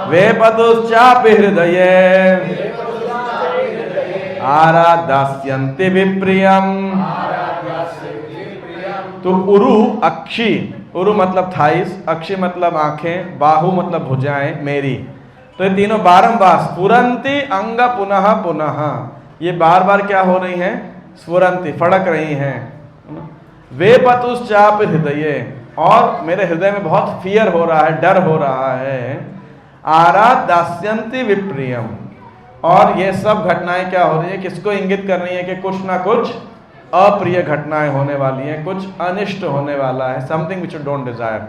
vepatuschapi hridaye आराध्यास्यन्ति विप्रियम। तो उरु अक्षी, उरु मतलब thighs, अक्षी मतलब आंखें, बाहु मतलब भुजाएं मेरी। तो ये तीनों बारंबार स्फुरंती अंग पुनः पुनः, ये बार बार क्या हो रही हैं, स्फुरंती, फड़क रही हैं। वे पतुश्चाप हृदय, और मेरे हृदय में बहुत फियर हो रहा है, डर हो रहा है। आराध्यास्यन्ति विप्रियम, और ये सब घटनाएं क्या हो रही है, किसको इंगित कर रही है कि कुछ ना कुछ अप्रिय घटनाएं होने वाली हैं, कुछ अनिष्ट होने वाला है, something which you don't desire.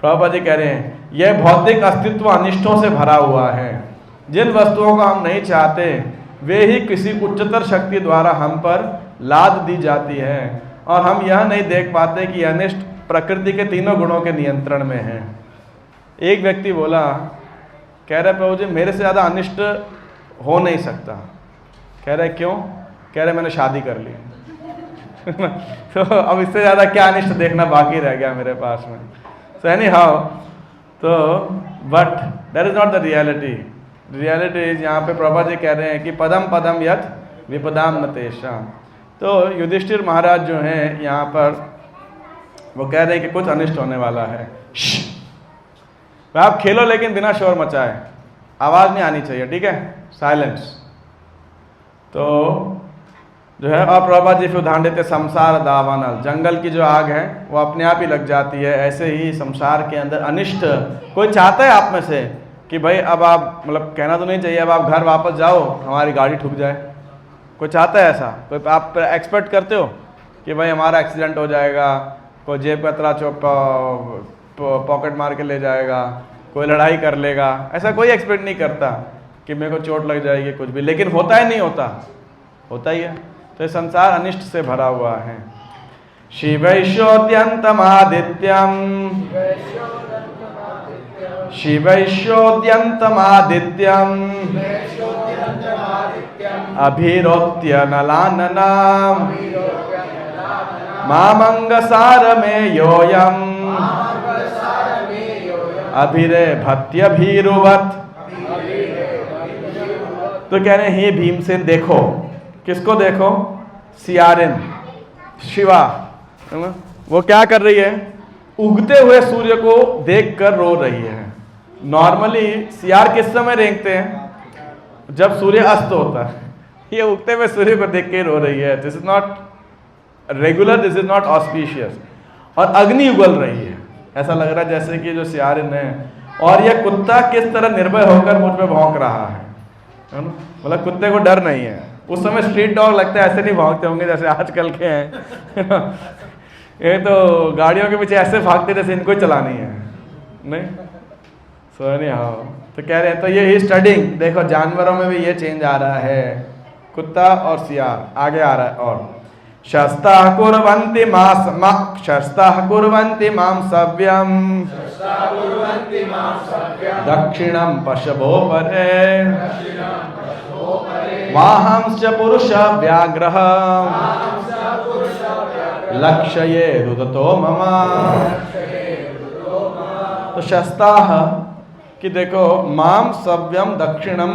Prabhupada ji कह रहे हैं यह भौतिक अस्तित्व अनिष्टों से भरा हुआ है। जिन वस्तुओं को हम नहीं चाहते वे ही किसी उच्चतर शक्ति द्वारा हम पर लाद दी जाती है और हम यह नहीं देख पाते कि अनिष्ट प्रकृति के तीनों गुणों के नियंत्रण में है। एक व्यक्ति बोला, कह रहे प्रभु जी मेरे से ज़्यादा अनिष्ट हो नहीं सकता। कह रहे क्यों? कह रहे मैंने शादी कर ली। तो अब इससे ज़्यादा क्या अनिष्ट देखना बाकी रह गया मेरे पास में। सो एनी हाउ, तो but that is not the reality. Reality is, यहाँ पे प्रभा जी कह रहे हैं कि पदम पदम यत विपदाम न तेषाम। तो युधिष्ठिर महाराज जो हैं यहाँ पर वो कह रहे हैं कि कुछ अनिष्ट होने वाला है। आप खेलो लेकिन बिना शोर मचाए, आवाज़ नहीं आनी चाहिए, ठीक है, साइलेंस। तो जो है और प्रभा जी फिर उदाहरण देते संसार दावानल, जंगल की जो आग है वो अपने आप ही लग जाती है, ऐसे ही संसार के अंदर अनिष्ट कोई चाहता है आप में से कि भाई अब आप, मतलब कहना तो नहीं चाहिए, अब आप घर वापस जाओ हमारी गाड़ी ठुक जाए? कोई चाहता है ऐसा? कोई आप एक्सपेक्ट करते हो कि भाई हमारा एक्सीडेंट हो जाएगा, कोई जेब कतरा पॉकेट मार के ले जाएगा, कोई लड़ाई कर लेगा? ऐसा कोई एक्सपेक्ट नहीं करता कि मेरे को चोट लग जाएगी कुछ भी, लेकिन होता है नहीं होता? होता ही है। तो ये संसार अनिष्ट से भरा हुआ है। शिवैश्योद्यन्तमादित्यम शिवैश्योद्यन्तमादित्यम अभिरोत्य नलाननाम मामंगसार में योयम अभिरे भत्यभिरुवत। तो कह रहे हैं हे भीमसेन देखो, किसको देखो? सियारिन, शिवा, वो क्या कर रही है? उगते हुए सूर्य को देखकर रो रही है। नॉर्मली सियार किस समय रेंगते हैं? जब सूर्य अस्त होता है। ये उगते हुए सूर्य को देख के रो रही है। This is not regular, this is not auspicious. और अग्नि उगल रही है, ऐसा लग रहा है जैसे कि जो सियारिन है। और यह कुत्ता किस तरह निर्भय होकर मुझ पे भौंक रहा है ना? मतलब कुत्ते को डर नहीं है। उस समय स्ट्रीट डॉग लगता है ऐसे नहीं भागते होंगे जैसे आजकल के हैं। ये तो गाड़ियों के पीछे ऐसे भागते जैसे इनको चलानी है, नहीं? सो हाँ, तो कह रहे हैं तो ये ही स्टडिंग, देखो जानवरों में भी ये चेंज आ रहा है, कुत्ता और सियार आगे आ रहा है। और शस्ता कुर्वन्ति मां सव्यम दक्षिणम पशवो परे वाहंश्च पुरुष व्याघ्रः लक्ष्ये रुदतो मम। तो शस्ताः कि देखो माम सव्यम दक्षिणम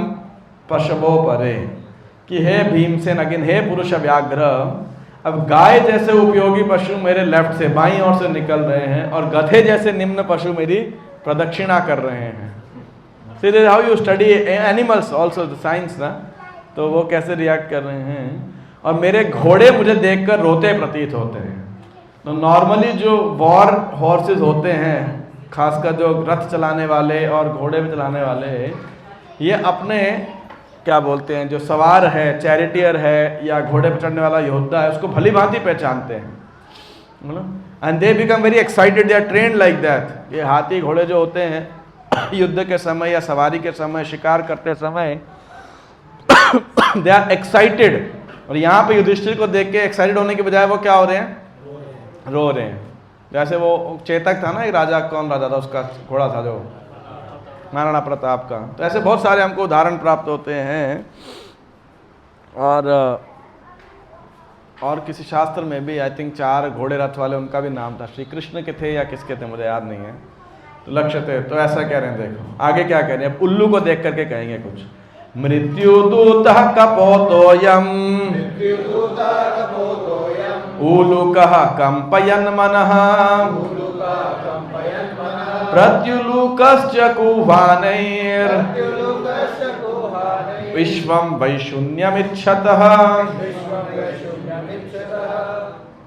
पशवो परे, कि हे भीमसेन, अगिन हे पुरुष व्याघ्र, अब गाय जैसे उपयोगी पशु मेरे लेफ्ट से बाईं ओर से निकल रहे हैं और गधे जैसे निम्न पशु मेरी प्रदक्षिणा कर रहे हैं। See this how you study animals also the science ना। तो वो कैसे रिएक्ट कर रहे हैं, और मेरे घोड़े मुझे देखकर रोते प्रतीत होते हैं। तो नॉर्मली जो वॉर हॉर्सेस होते हैं, खासकर जो रथ चलाने वाले और घोड़े पे चलाने वाले, ये अपने क्या बोलते हैं, जो सवार है, चैरिटियर है या घोड़े पे चढ़ने वाला योद्धा है, उसको भली भांति पहचानते हैं। And they become very excited, they are trained like that. ये हाथी घोड़े जो होते हैं युद्ध के समय या सवारी के समय, शिकार करते समय, दे आर एक्साइटेड। और यहाँ पे युधिष्ठिर को देख के एक्साइटेड होने के बजाय वो क्या हो रहे हैं? रो रहे हैं। जैसे वो चेतक था ना, एक राजा, कौन राजा था, उसका घोड़ा था जो महाराणा प्रताप का। तो ऐसे बहुत सारे हमको उदाहरण प्राप्त होते हैं। और किसी शास्त्र में भी आई थिंक 4 घोड़े रथ वाले, उनका भी नाम था, श्री कृष्ण के थे या किसके थे मुझे याद नहीं है, तो लक्ष्य थे। तो ऐसा कह रहे हैं, देखो आगे क्या कह रहे हैं, अब उल्लू को देख करके कहेंगे कुछ। मृत्युदूतः कपोतोयम ऊलुकः कंपयन् मनः प्रत्युलूकश्च कुह्वानैर् विश्वं वैशून्यमिच्छतः।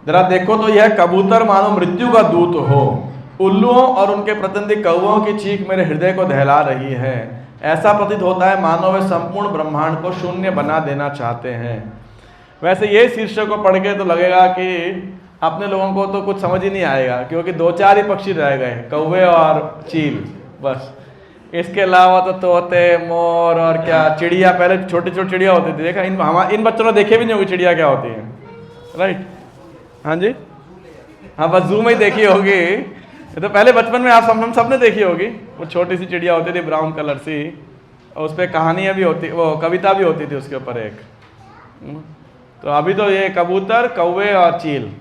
जरा देखो तो यह कबूतर मानो मृत्यु का दूत हो, उल्लुओं और उनके प्रतिनिधि कौवों की चीख मेरे हृदय को दहला रही है। ऐसा प्रतीत होता है मानो वे संपूर्ण ब्रह्मांड को शून्य बना देना चाहते हैं। वैसे ये शीर्षक को पढ़ के तो लगेगा कि अपने लोगों को तो कुछ समझ ही नहीं आएगा, क्योंकि 2-4 ही पक्षी रह गए, कौवे और चील, बस। इसके अलावा तो तोते, मोर और क्या चिड़िया, पहले छोटी छोटी चिड़िया होती थी, देखा इन बच्चों ने देखे भी नहीं होगी चिड़िया क्या होती है, राइट? हाँ जी, हाँ, बस जू में ही देखी होगी। ये तो पहले बचपन में आप हम सब ने देखी होगी, वो छोटी सी चिड़िया होती थी ब्राउन कलर सी, और उस पर कहानियाँ भी होती, वो कविता भी होती थी उसके ऊपर एक। तो अभी तो ये कबूतर, कौवे और चील,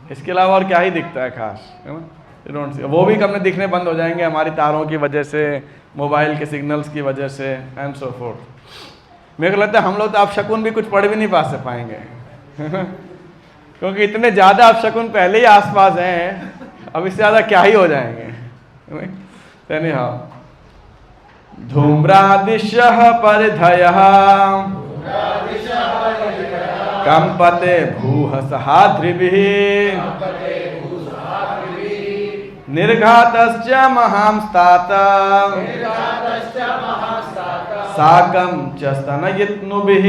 इसके अलावा और क्या ही दिखता है खास, है ना? वो भी कम दिखने बंद हो जाएंगे हमारी तारों की वजह से, मोबाइल के सिग्नल्स की वजह से, एंड सो फोर्थ। मेरे को लगता है हम लोग तो आप शकुन भी कुछ पढ़ भी नहीं पाएंगे क्योंकि इतने ज़्यादा आप शकुन पहले ही आसपास हैं, अब इससे ज़्यादा क्या ही हो जाएंगे। हाँ, धूम्रादिशः परिधयः कंपते भूः सहाद्रिभिः निर्घातश्च महांस्तात साकं च स्तनयित्नुभिः।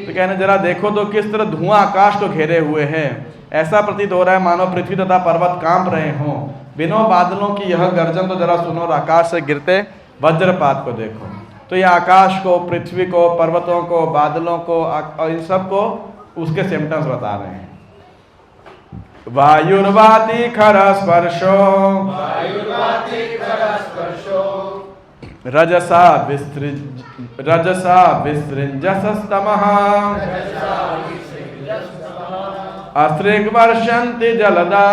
तो कहने जरा देखो तो किस तरह धुआं आकाश को घेरे हुए है, ऐसा प्रतीत हो रहा है मानो पृथ्वी तथा पर्वत कांप रहे हों। बिना बादलों की यह गर्जन तो जरा सुनो, और आकाश से गिरते वज्रपात को देखो। तो ये आकाश को, पृथ्वी को, पर्वतों को, बादलों को और इन सब को उसके सिम्टम्स बता रहे हैं। वायुर्वाति खरस्पर्शो रजसा विसृजस्तमः अस्त्रिग्वर्षन्ति जलदा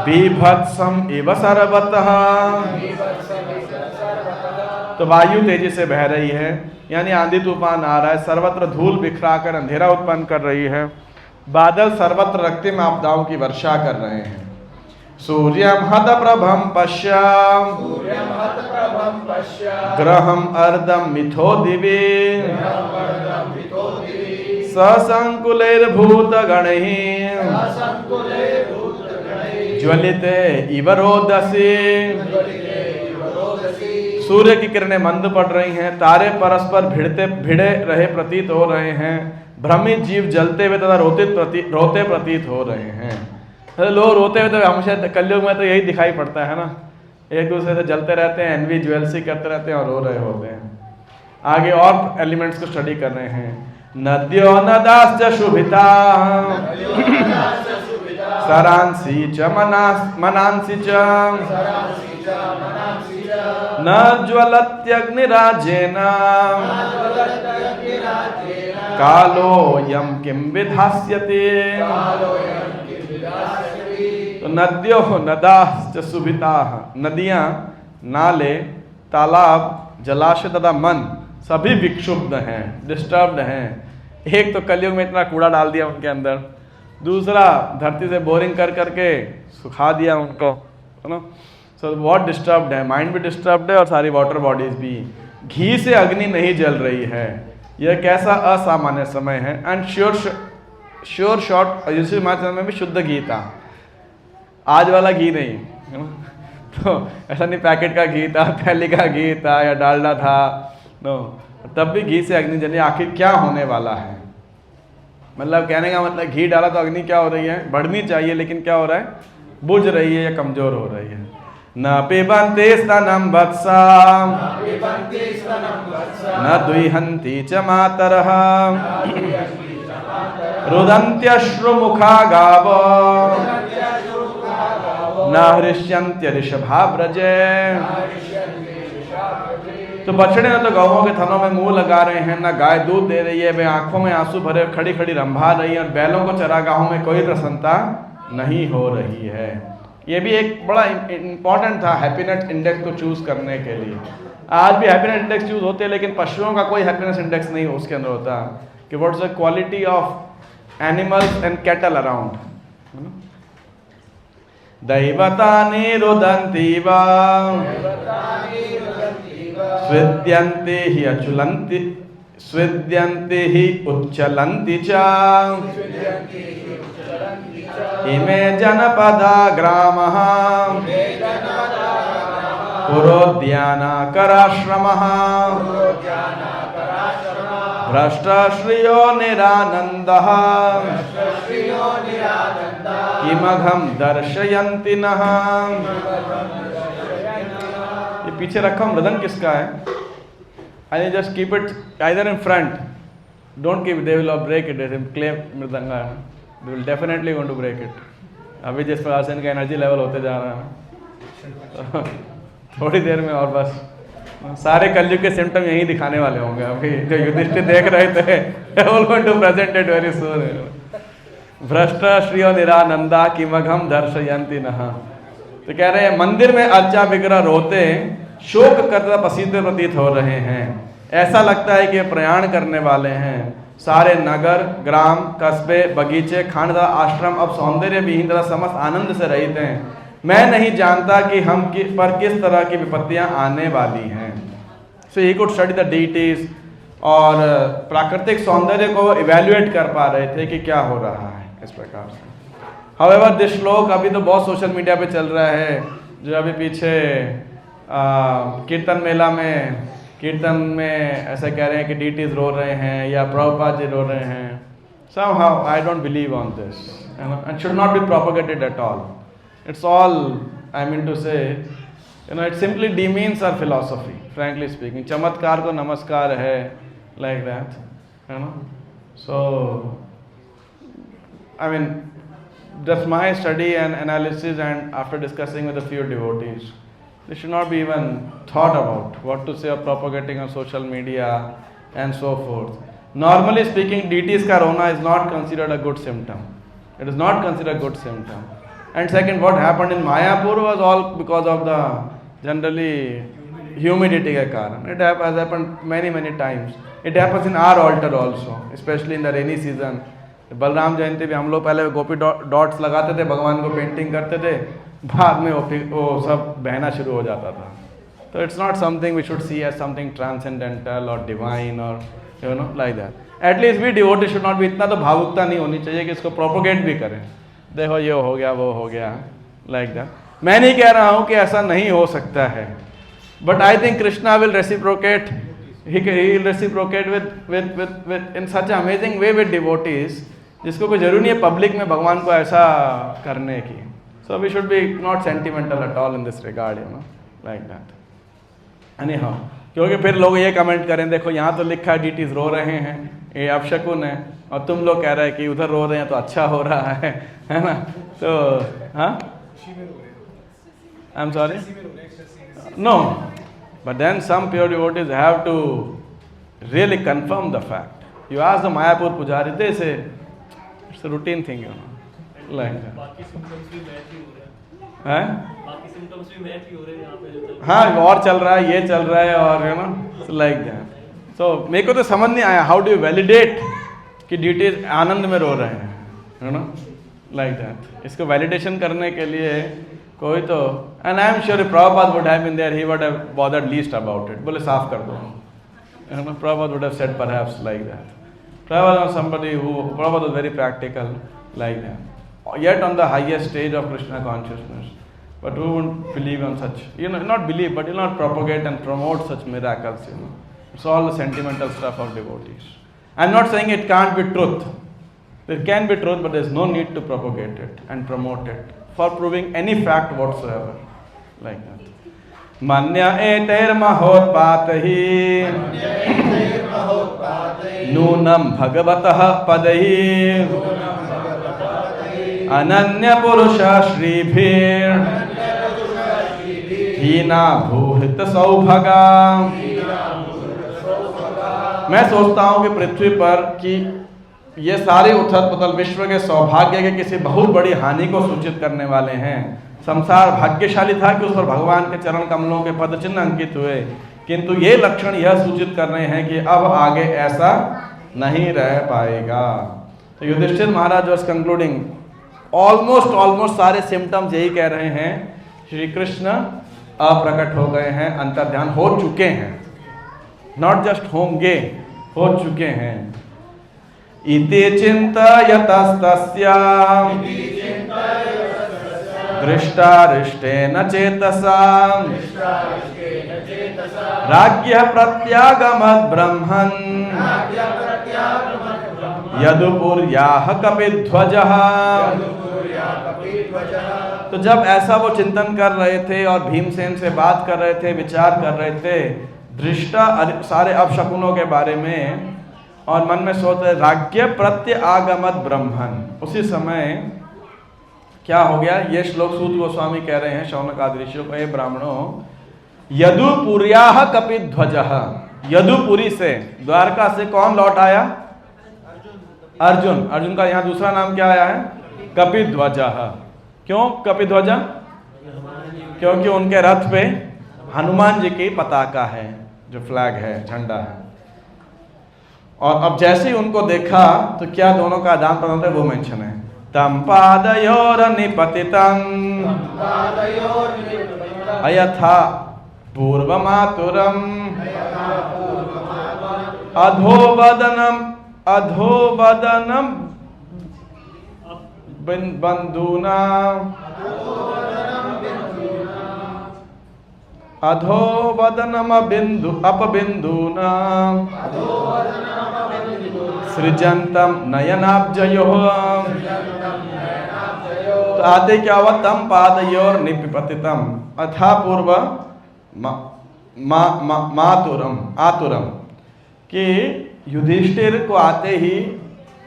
बीभत्सम इव सर्वतः। तो वायु तेजी से बह रही है, यानी आंधी तूफान आ रहा है, सर्वत्र धूल बिखराकर अंधेरा उत्पन्न कर रही है, बादल सर्वत्र रक्तिम आपदाओं की वर्षा कर रहे हैं। सूर्यम हत प्रभम पश्याम ग्रहम अर्धम मिथो दिवे ससंकुलैर्भूत गणैः ज्वलिते इव रोदसी। सूर्य की किरणें मंद पड़ रही हैं, तारे परस्पर भिड़े रहे प्रतीत हो रहे हैं, भ्रमित जीव जलते हुए तथा रोते प्रतीत हो रहे हैं। लोग रोते हुए तो हमेशा कलयुग में तो यही दिखाई पड़ता है ना, एक दूसरे से जलते रहते हैं, एनवी ज्वेलसी करते रहते हैं और रो रहे होते हैं। आगे और एलिमेंट्स को स्टडी कर रहे हैं। नद्यो नदाश्च शुभिता सरांसी च मनांसी च न ज्वलत्यग्निराजेन कालोऽयं किं विधास्यते। तो नद्यो नदाश्च सुभिताः, नदियाँ, नाले, तालाब, जलाशय तथा मन सभी विक्षुब्ध हैं, डिस्टर्ब्ड हैं। एक तो कलयुग में इतना कूड़ा डाल दिया उनके अंदर, दूसरा धरती से बोरिंग कर करके सुखा दिया उनको, है ना। सो बहुत डिस्टर्ब्ड है, माइंड भी डिस्टर्ब्ड है और सारी वाटर बॉडीज भी। घी से अग्नि नहीं जल रही है, यह कैसा असामान्य समय है। एंड श्योर शॉर्ट यूसुफ महाराज में भी शुद्ध घी था, आज वाला घी नहीं, है ना। तो ऐसा नहीं पैकेट का घी था, थैली का घी था या डालडा था, नो, तब भी घी से अग्नि जली। आखिर क्या होने वाला है, मतलब कहने का मतलब घी डाला तो अग्नि क्या हो रही है, बढ़नी चाहिए, लेकिन क्या हो रहा है, बुझ रही है या कमजोर हो रही है। न पिबन्ति स्तनं वत्सा न दुह्यन्ति च मातरः रुदन्त्यश्रुमुखा गावो न हृष्यन्त्य ऋषभाव्रजे। तो बछड़े न तो गौओं के थनों में मुंह लगा रहे हैं, न गाय दूध दे रही है, वे आंखों में आंसू भरे खड़ी खड़ी रंभा रही है, और बैलों को चरागाहों में कोई प्रसन्नता नहीं हो रही है। ये भी एक बड़ा इंपॉर्टेंट था हैप्पीनेस इंडेक्स को चूज करने के लिए। आज भी हैप्पीनेस इंडेक्स चूज होते हैं, लेकिन पशुओं का कोई हैप्पीनेस इंडेक्स नहीं उसके अंदर होता कि what's the quality of animals and cattle around. दैवतानि रुदन्ति वा स्विद्यन्ति हि अचुलन्ति स्विद्यन्ति हि उच्चलन्ति च इमे जनपदा ग्रामः पुरोद्यानाकराश्रमः भ्रष्टश्रियो निरानन्दः किमघं दर्शयन्ति नः। ये पीछे रखा मृदंग किसका है? I just keep it either in front, don't keep, they will break it, clay mridanga है, they will definitely going to break it. अभी जिस प्रकार से इनका एनर्जी लेवल होते जा रहा है थोड़ी देर में और बस सारे कलयुग के सिम्टम यही दिखाने वाले होंगे। अभी जो युधिष्ठिर देख रहे थे to present it very soon. भ्रष्ट श्रियो निरानंदा किमघम दर्शयन्ति नः। तो कह रहे हैं मंदिर में अर्चा विग्रह रोते शोक करता पसीते प्रतीत हो रहे हैं। ऐसा लगता है कि प्रयाण करने वाले हैं। सारे नगर, ग्राम, कस्बे, बगीचे, खानदा, आश्रम अब सौंदर्य विहीन तथा समस्त आनंद से रहित हैं। मैं नहीं जानता कि हम पर किस तरह की विपत्तियां आने वाली हैं। So he could study the deities और प्राकृतिक सौंदर्य को इवेल्युएट कर पा रहे थे कि क्या हो रहा है इस प्रकार से। हाउएवर दिस श्लोक अभी तो बहुत सोशल मीडिया पे चल रहा है। जो अभी पीछे कीर्तन मेला में कीर्तन में ऐसा कह रहे हैं कि डीटीज रो रहे हैं या प्रभुपाद जी रो रहे हैं। somehow I don't believe on this, you know, and should not be propagated at all. It's all, I mean to say, you know, it simply demeans our philosophy, frankly speaking. चमत्कार को नमस्कार है, like that, you know. So, I mean, that's my study and analysis, and after discussing with a few devotees, this should not be even thought about what to say or propagating on social media and so forth. Normally speaking, deities ka rona is not considered a good symptom. It is not considered a good symptom. And second, what happened in Mayapur was all because of the generally humidity ke karan. It has happened many times. It happens in our altar also, especially in the rainy season. Balram जयंती भी हम लोग पहले गोपी dots लगाते थे, भगवान को painting करते थे, बाद में वो सब बहना शुरू हो जाता था। तो it's not something we should see as something transcendental और डिवाइन और you know like that. At least we devotee should not be, इतना तो भावुकता नहीं होनी चाहिए कि इसको प्रोपोगेट भी करें। देखो ये हो गया वो हो गया लाइक दैट। मैं नहीं कह रहा हूँ कि ऐसा नहीं हो सकता है, but I think Krishna will reciprocate, he will reciprocate with in such an amazing way with devotees, जिसको कोई जरूरी नहीं है पब्लिक में भगवान को ऐसा करने की। So we should be not sentimental at all in this regard, you know, like that. Anyhow, क्योंकि फिर लोग ये कमेंट करें, देखो यहाँ तो लिखा है डीटीज रो रहे हैं, ये अपशकुन है, और तुम लोग कह रहे हैं कि उधर रो रहे हैं तो अच्छा हो रहा है ना। तो हाँ, I am sorry, no, but then some pure devotees have to really confirm the fact. You ask the Mayapur pujari, they say it's a routine thing, you know, like that. बाकी symptoms भी match ही हो रहे हैं, बाकी symptoms भी match ही हो रहे हैं यहाँ पे जो चल रहा है। हाँ, और चल रहा है, ये चल रहा है, और you know, like that. So मेरे को तो समझ नहीं आया, how do you validate कि deities आनंद में रो रहे हैं, you know, like that. इसको validation करने के लिए कोई तो, and I am sure if Prabhupada would have been there, he would have bothered least about it. बोले साफ कर दो, you know, Prabhupada would have said perhaps like that. Prabhupada was somebody who, Prabhupada was very practical like that. Yet on the highest stage of Krishna consciousness, but who wouldn't believe on such, you know, not believe, but you know, not propagate and promote such miracles, you know. It's all the sentimental stuff of devotees. I'm not saying it can't be truth. There can be truth, but there's no need to propagate it and promote it for proving any fact whatsoever, like that. Manya eter mahotpatahi nunam bhagavatah padahi ananya purusha shribhir hina bhuhit saubhaga। मैं सोचता हूँ कि पृथ्वी पर कि ये सारे उथल पुथल विश्व के सौभाग्य के किसी बहुत बड़ी हानि को सूचित करने वाले हैं। संसार भाग्यशाली था कि उस पर भगवान के चरण कमलों के पद चिन्ह अंकित हुए, किंतु ये लक्षण यह सूचित कर रहे हैं कि अब आगे ऐसा नहीं रह पाएगा। तो युधिष्ठिर महाराज वाज कंक्लूडिंग, ऑलमोस्ट सारे सिम्टम्स यही कह रहे हैं, श्री कृष्ण अप्रकट हो गए हैं, अंतर्ध्यान हो चुके हैं, नॉट जस्ट होंगे, हो चुके हैं। इति चिन्तयतस्तस्य दृष्टारिष्टेन चेतसा राज्ञः प्रत्यागमद् ब्रह्मन् यदुपुर्याः कपिध्वजः। तो जब ऐसा वो चिंतन कर रहे थे और भीमसेन से बात कर रहे थे, विचार कर रहे थे दृष्टा सारे अपशकुनों के बारे में, और मन में सोच रहे राज्ञ प्रत्य आगमत ब्रह्मन। उसी समय क्या हो गया, ये श्लोक सूत गोस्वामी कह रहे हैं शौनक आदि ऋषियों को, हे ब्राह्मणों, यदुपुर्याः कपिध्वजः। यदुपुरी से, द्वारका से कौन लौट आया? अर्जुन। अर्जुन का यहाँ दूसरा नाम क्या आया है? कपिध्वजः। क्यों कपिध्वजा? क्योंकि उनके रथ पे हनुमान जी की पताका है, जो फ्लैग है, झंडा है। और अब जैसे ही उनको देखा तो क्या दोनों का आदान प्रदान है वो मेंशन है। तम पादयोर निपतितं अयथा पूर्वमातुरम अधोवदनम बंधूना अधोवदनम बिंदु अपबिंदूना सृजंतम नयनाब्जयोः। तो आते क्या हुआ, तम पादयोर निपतितम अथा पूर्व मातुरम आतुरम, कि युधिष्ठिर को आते ही,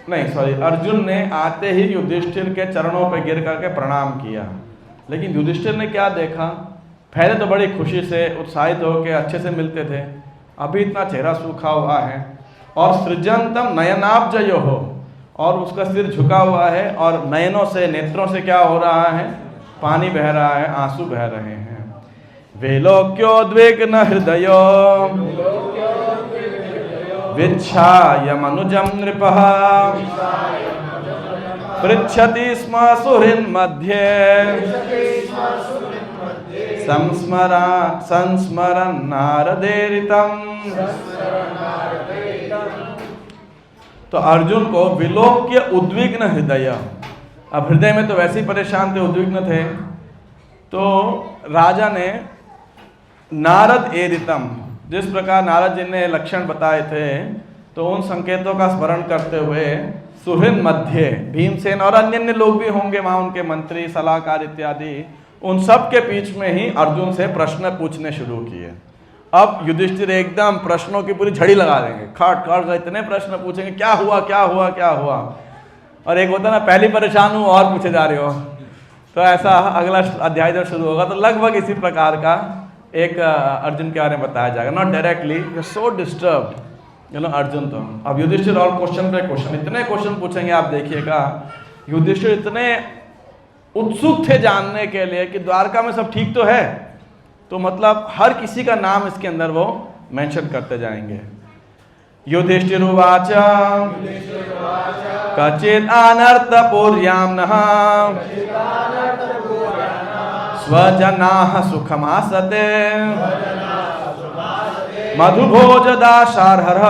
नहीं सॉरी, अर्जुन ने आते ही युधिष्ठिर के चरणों पर गिर करके प्रणाम किया। लेकिन युधिष्ठिर ने क्या देखा, पहले तो बड़ी खुशी से उत्साहित होकर अच्छे से मिलते थे, अभी इतना चेहरा सूखा हुआ है, और सृजंतम नयनाब्जयोः, और उसका सिर झुका हुआ है और नयनों से, नेत्रों से क्या हो रहा है, पानी बह रहा है, आंसू बह रहे हैं। वेलोक्योद्विग्न हृदयो विच्छाय मनुजं नृपः पृच्छति स्म सुहृन्मध्ये संस्मरन् नारदेरितम्। तो अर्जुन को विलोक्य उद्विग्न हृदय, अब हृदय में तो वैसे ही परेशान थे, उद्विग्न थे, तो राजा ने नारद एरितम, जिस प्रकार नारद जी ने लक्षण बताए थे, तो उन संकेतों का स्मरण करते हुए सुहृद मध्य भीमसेन और अन्य लोग भी होंगे वहां, उनके मंत्री सलाहकार इत्यादि, उन सब के बीच में ही अर्जुन से प्रश्न पूछने शुरू किए। अब युधिष्ठिर एकदम प्रश्नों की पूरी झड़ी लगा देंगे, खाट खाट कर इतने प्रश्न पूछेंगे, क्या हुआ क्या हुआ क्या हुआ। और एक होता ना, पहली परेशान हूँ और पूछे जा रहे हो, तो ऐसा अगला अध्याय जब शुरू होगा तो लगभग इसी प्रकार का एक अर्जुन के बारे में बताया जाएगा। Not directly, you so disturbed, you know Arjun. तो अब युधिष्ठिर और क्वेश्चन पे क्वेश्चन, इतने क्वेश्चन पूछेंगे आप देखिएगा। युधिष्ठिर इतने उत्सुक थे जानने के लिए कि द्वारका में सब ठीक तो है, तो मतलब हर किसी का नाम इसके अंदर वो मेंशन करते जाएंगे। युधिष्ठिरुवाच कचित् अनर्थपुर्यां नः स्वजनाः सुखमासते मधुभोजदाशार्हः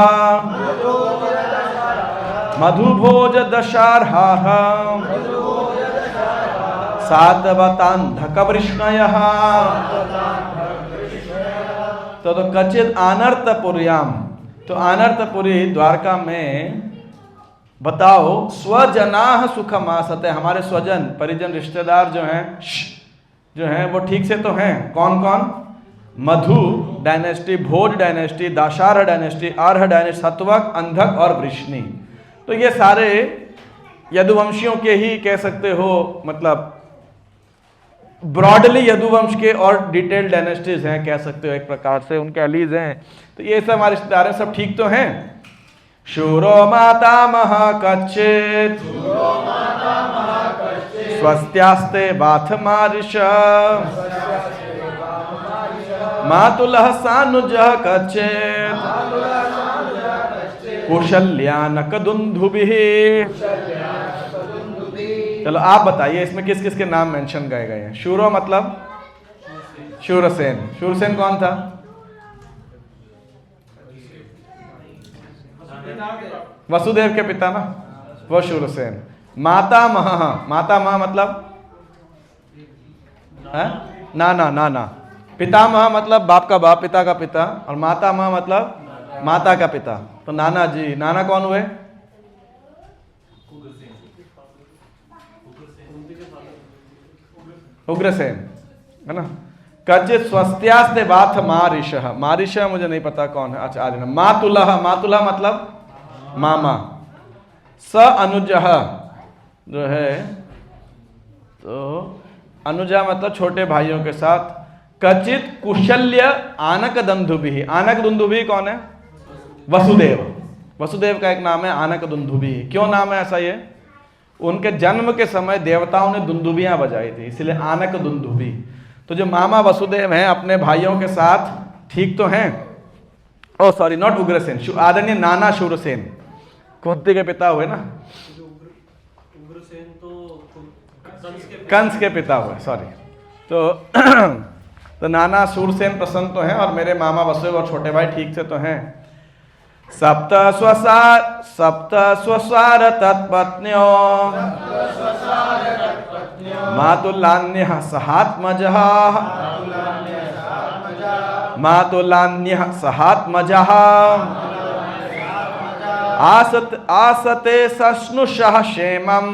सातवतान्धकवृष्णयः। तो कचित अनर्थपुर्याम, तो अनर्थपुरी द्वारका में बताओ, स्वजनाः सुखमासते, हमारे स्वजन परिजन रिश्तेदार जो हैं वो ठीक से तो हैं। कौन कौन? मधु डायनेस्टी, भोज dynasty, Dasharha dynasty, आर्ह dynasty, सत्वक, Andhak और वृष्णि। तो ये सारे यदुवंशियों के ही कह सकते हो, मतलब ब्रॉडली यदुवंश के और डिटेल्ड डायनेस्टीज हैं, कह सकते हो एक प्रकार से, उनके अलीज हैं। तो ये सब हमारे रिश्तेदार हैं, सब ठीक तो हैं। शूरो मातामह कच्चित् स्वस्त्यास्ते बाथमारिष मातुलः सानुजः कच्चित् कुशल्यानक दुंदुभिः। चलो आप बताइए इसमें किस किस के नाम मेंशन गए गए हैं। शूरो मतलब शूरसेन। शूरसेन कौन था? वसुदेव के पिता ना, वो शूरसेन। मातामह, मातामह मतलब नाना, नाना। पितामह मतलब बाप का बाप, पिता का पिता, और मातामह मतलब माता का पिता। तो नाना जी, नाना कौन हुए? उग्रसेन, है ना। कचित स्वस्त्यास्ते बाथ मारिषः, मारिषः मुझे नहीं पता कौन है, अच्छा आर्य। मातुलः, मातुलः मतलब मामा। स अनुजः जो है, तो अनुजा मतलब छोटे भाइयों के साथ। कचित कुशल्य आनक दुंदुभि, आनक दुंदुभि कौन है? वसुदेव, वसुदेव का एक नाम है आनक दुंदुभि। क्यों नाम है ऐसा? ये उनके जन्म के समय देवताओं ने दुंदुभियां बजाई थी, इसलिए आनक दुंदुभि। तो जो मामा वसुदेव हैं अपने भाइयों के साथ ठीक तो हैं। ओ सॉरी, नॉट उग्रसेन, आदरणीय नाना शूरसेन, कुंती के पिता हुए ना, उग्रसेन तो कंस के पिता हुए, सॉरी। तो नाना शूरसेन प्रसन्न तो हैं और मेरे मामा वसुदेव और छोटे भाई ठीक से तो हैं। सप्त स्वसार तत्पत्न्यों मातुलान्यः सहात्मजः, मातुलान्यः सहात्मजः आसते सश्नुषः क्षेमम्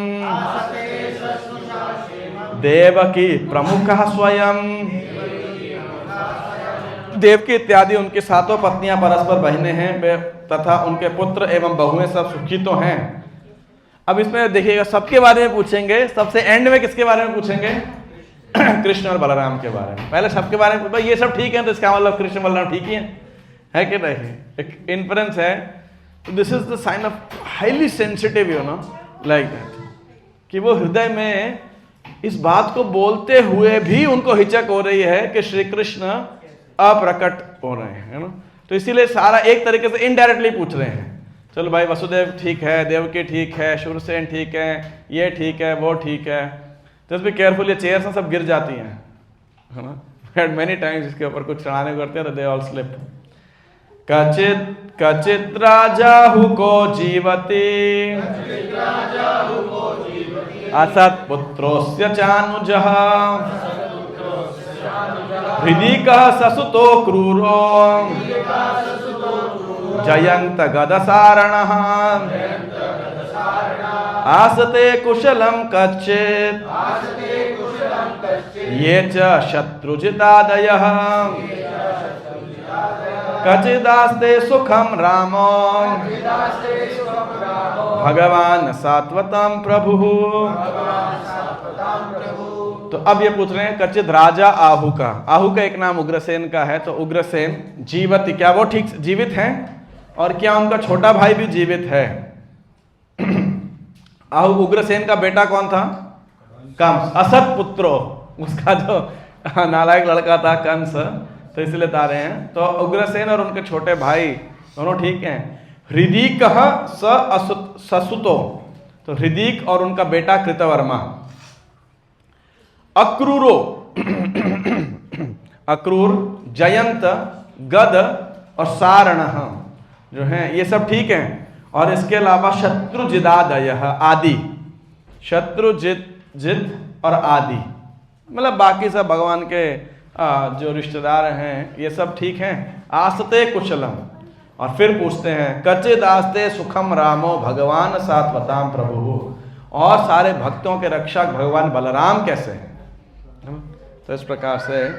देवकी प्रमुखः स्वयं। देवकी इत्यादि उनकी सातों पत्नियां परस्पर बहनें हैं, वे तथा उनके पुत्र एवं बहुएं सब सुखी तो हैं। अब इसमें देखिएगा, सबके बारे में पूछेंगे, सबसे एंड में किसके बारे में पूछेंगे? कृष्ण और बलराम के बारे में। पहले सबके बारे में, भाई ये सब ठीक है तो इसका मतलब कृष्ण बलराम ठीक ही है कि नहीं? एक इन्फ्रेंस है। तो this is the sign of highly sensitive, you know, like that, कि वो हृदय में इस बात को बोलते हुए भी उनको हिचक हो रही है कि श्री कृष्ण अप्रकट हो रहे हैं, है ना। तो इसीलिए सारा एक तरीके से इनडायरेक्टली पूछ रहे हैं। चलो भाई, वसुदेव ठीक है, देवकी ठीक है, शूरसेन ठीक है, ये ठीक है, वो ठीक है। जस्ट बी केयरफुल, ये चेयर्स सब गिर जाती हैं, है ना। हैड मेनी टाइम्स इसके ऊपर कुछ चढ़ाने करते हैं, दे ऑल स्लिप। कचित राजाहु को जीवति असत् पुत्रोस्य चानुजः हृदिकः ससुतो क्रूरो जयंत गदसारणः आसते कुशलं कच्चित् ये च शत्रुजितादयः कचिदास्ते सुखम रामो भगवान सात्वतम प्रभु। तो अब ये पूछ रहे हैं कचित राजा आहु का, आहु का एक नाम उग्रसेन का है। तो उग्रसेन जीवति, क्या वो ठीक जीवित हैं? और क्या उनका छोटा भाई भी जीवित है? आहु उग्रसेन का बेटा कौन था? कंस, असत पुत्रो, उसका जो नालायक लड़का था कंस, तो इसलिए बता रहे हैं। तो उग्रसेन और उनके छोटे भाई दोनों ठीक हैं। हृदिकः ससुतो, तो हृदिक और उनका बेटा कृतवर्मा। अक्रूरो, अक्रूर, जयंत, गद और सारण जो हैं ये सब ठीक हैं। और इसके अलावा शत्रुजिदादयः, आदि, शत्रुजिद और आदि, मतलब बाकी सब भगवान के जो रिश्तेदार हैं ये सब ठीक हैं। आस्ते कुशलम, और फिर पूछते हैं कचिद आस्ते सुखम रामो भगवान सात्वताम प्रभु, और सारे भक्तों के रक्षक भगवान बलराम कैसे हैं? तो इस प्रकार से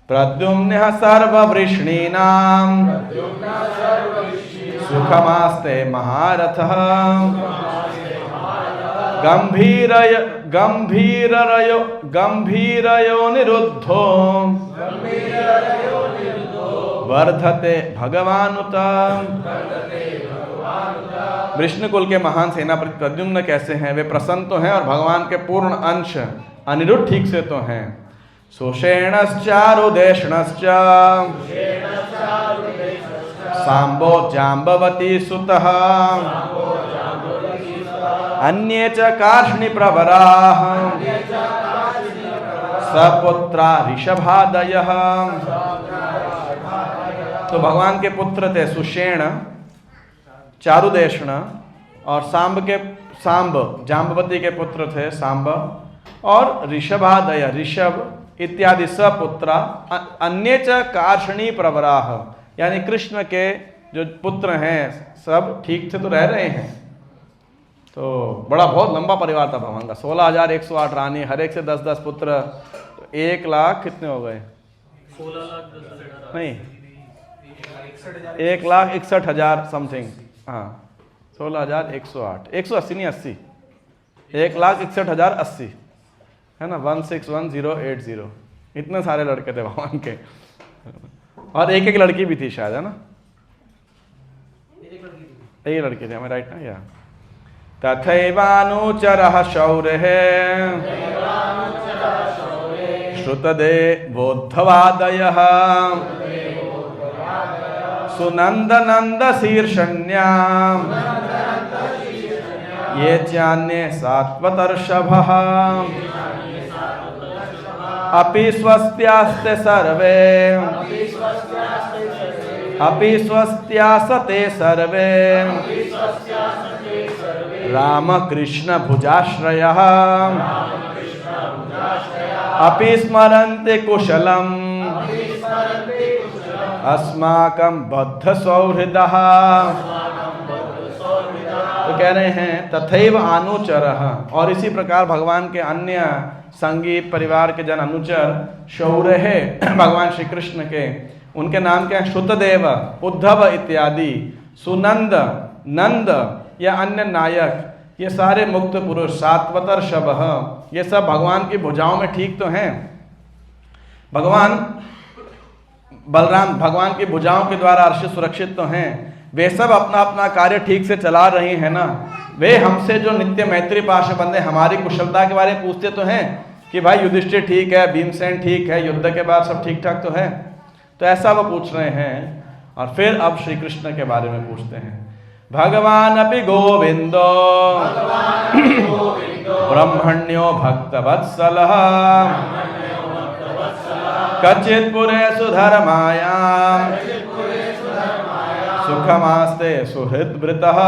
प्रद्युम्नः सर्ववृष्णीनां सुखमास्ते महारथः गंभीरयो निरुद्धो वर्धते भगवानुत। विष्णु कुल के महान सेनापति प्रद्युम्न कैसे हैं? वे प्रसन्न तो हैं और भगवान के पूर्ण अंश अनिरुद्ध ठीक से तो हैं। सुषेणश्चारुदेष्णश्च सांबो जाम्बवती सुतः अन्ये च कार्ष्णि प्रवराः सपुत्रा ऋषभादयः। तो भगवान के पुत्र थे सुषेण, चारुदेष्ण और सांब जाम्बवती के पुत्र थे सांब, और ऋषभादय ऋषभ इत्यादि सपुत्रा। अन्य च कार्षणी प्रवराह, यानी कृष्ण के जो पुत्र हैं सब ठीक से तो रह रहे हैं। तो बड़ा बहुत लंबा परिवार था भगवान का, 16,108 रानी, हर एक से 10-10 पुत्र, तो 1 लाख कितने हो गए? 16 लाख 10 हजार नहीं, 1,61,000 समथिंग। हाँ 16,108, 180 नहीं 80, 1,61,080 है ना, 161080। इतने सारे लड़के थे भगवान के, और एक लड़की भी थी शायद, है ना? एक लड़की थी, हमें राइट ना? या तथैवानुचरः शौर्यः श्रुतदे बोद्धवादयः सुनंदनंद शीर्षण्याम् ये चान्ये सात्वतर्षभः अपि स्वस्त्यास्ते सर्वे अपि स्वस्त्यासते सर्वे रामकृष्ण भुजाश्रयः अपि स्मरन्ति कुशलम् अस्माकं बद्ध सौहृदः। तो कह रहे हैं तथैव अनुचरः, और इसी प्रकार भगवान के अन्य संगी परिवार के जन अनुचर शौर्य है भगवान श्री कृष्ण के, उनके नाम क्या है? श्रुतदेव, उद्धव इत्यादि, सुनंद, नंद या अन्य नायक, ये सारे मुक्त पुरुष, सात्वतर शबह, ये सब भगवान की भुजाओं में ठीक तो हैं। भगवान बलराम भगवान की भुजाओं के द्वारा अर्श सुरक्षित तो हैं, वे सब अपना अपना कार्य ठीक से चला रही हैं ना। वे हमसे जो नित्य मैत्री पाश बंदे हमारी कुशलता के बारे में पूछते तो हैं कि भाई युधिष्ठिर ठीक है, भीमसेन ठीक है, युद्ध के बाद सब ठीक ठाक तो है, तो ऐसा वो पूछ रहे हैं। और फिर अब श्री कृष्ण के बारे में पूछते हैं। भगवान अपि गोविंदो ब्रह्मण्यो भक्तवत्सलः कचित् पुरेषु धर्मायां सुखमास्ते सुहृद्वृतः।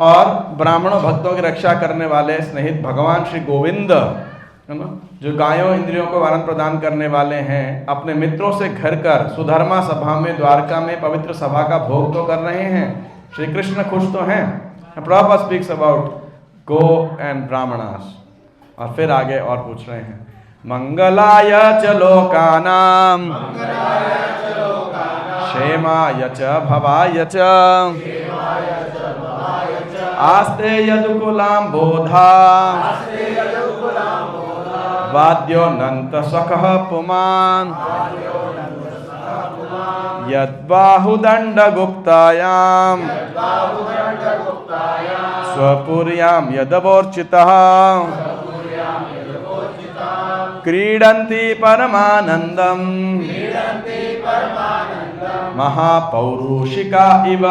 और ब्राह्मणों भक्तों की रक्षा करने वाले स्नेहित भगवान श्री गोविंद, है ना, जो गायों इंद्रियों को वरन प्रदान करने वाले हैं, अपने मित्रों से घर कर सुधर्मा सभा में द्वारका में पवित्र सभा का भोग तो कर रहे हैं। श्री कृष्ण खुश तो हैं। Prabhupada speaks about go and Brahmanas. और फिर आगे और पूछ रहे हैं मंगलाय च लोकानां क्षेमाय च भवाय च आस्ते यदुकुलां बोधा वाद्यो नंत सखः पुमान् यद्बाहुदंड गुप्तायां स्वपुर्यां यदवोर्चितः क्रीडन्ति परमानंदं महापौरुषिका इव।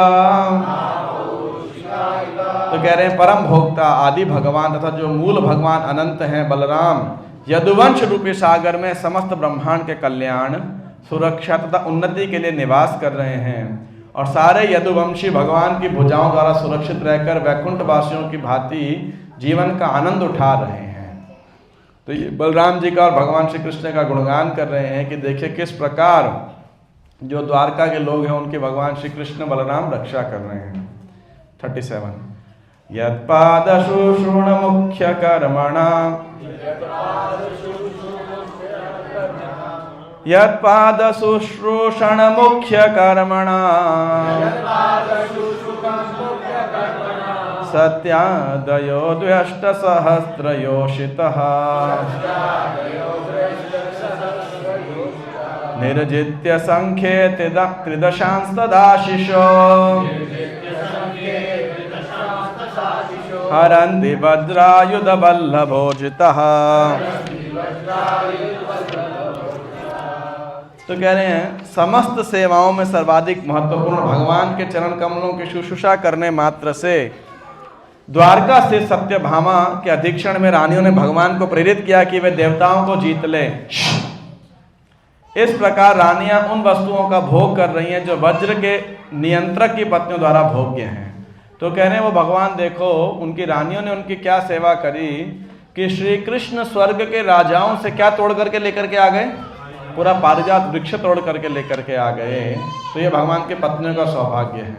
तो कह रहे हैं परम भोक्ता आदि भगवान तथा जो मूल भगवान अनंत हैं बलराम यदुवंश रूपी सागर में समस्त ब्रह्मांड के कल्याण, सुरक्षा तथा उन्नति के लिए निवास कर रहे हैं, और सारे यदुवंशी भगवान की भुजाओं द्वारा सुरक्षित रहकर वैकुंठ वासियों की भांति जीवन का आनंद उठा रहे हैं। तो ये बलराम जी का और भगवान श्री कृष्ण का गुणगान कर रहे हैं कि देखिए किस प्रकार जो द्वारका के लोग हैं उनके भगवान श्री कृष्ण बलराम रक्षा कर रहे हैं। 37 यत्पादशुश्रूण मुख्य कर्मणा यत्पादशुश्रूषण मुख्य कर्मणा सत्यादयो द्व्यष्टसहस्रयोषितः निर्जित्य संख्ये त्रिदशांस्तदाशिषो हरन्ति वज्रायुधवल्लभोजितः। तो कह रहे हैं समस्त सेवाओं में सर्वाधिक महत्वपूर्ण भगवान के चरण कमलों की शुश्रूषा करने मात्र से द्वारका स्थित सत्यभामा के अधीक्षण में रानियों ने भगवान को प्रेरित किया कि वे देवताओं को जीत ले। इस प्रकार रानियां उन वस्तुओं का भोग कर रही हैं जो वज्र के नियंत्रक की पत्नियों द्वारा भोग्य हैं। तो कह रहे हैं वो भगवान देखो उनकी रानियों ने उनकी क्या सेवा करी कि श्री कृष्ण स्वर्ग के राजाओं से क्या तोड़ करके लेकर के आ गए? पूरा पारिजात वृक्ष तोड़ करके लेकर के आ गए, तो ये भगवान के पत्नियों का सौभाग्य है।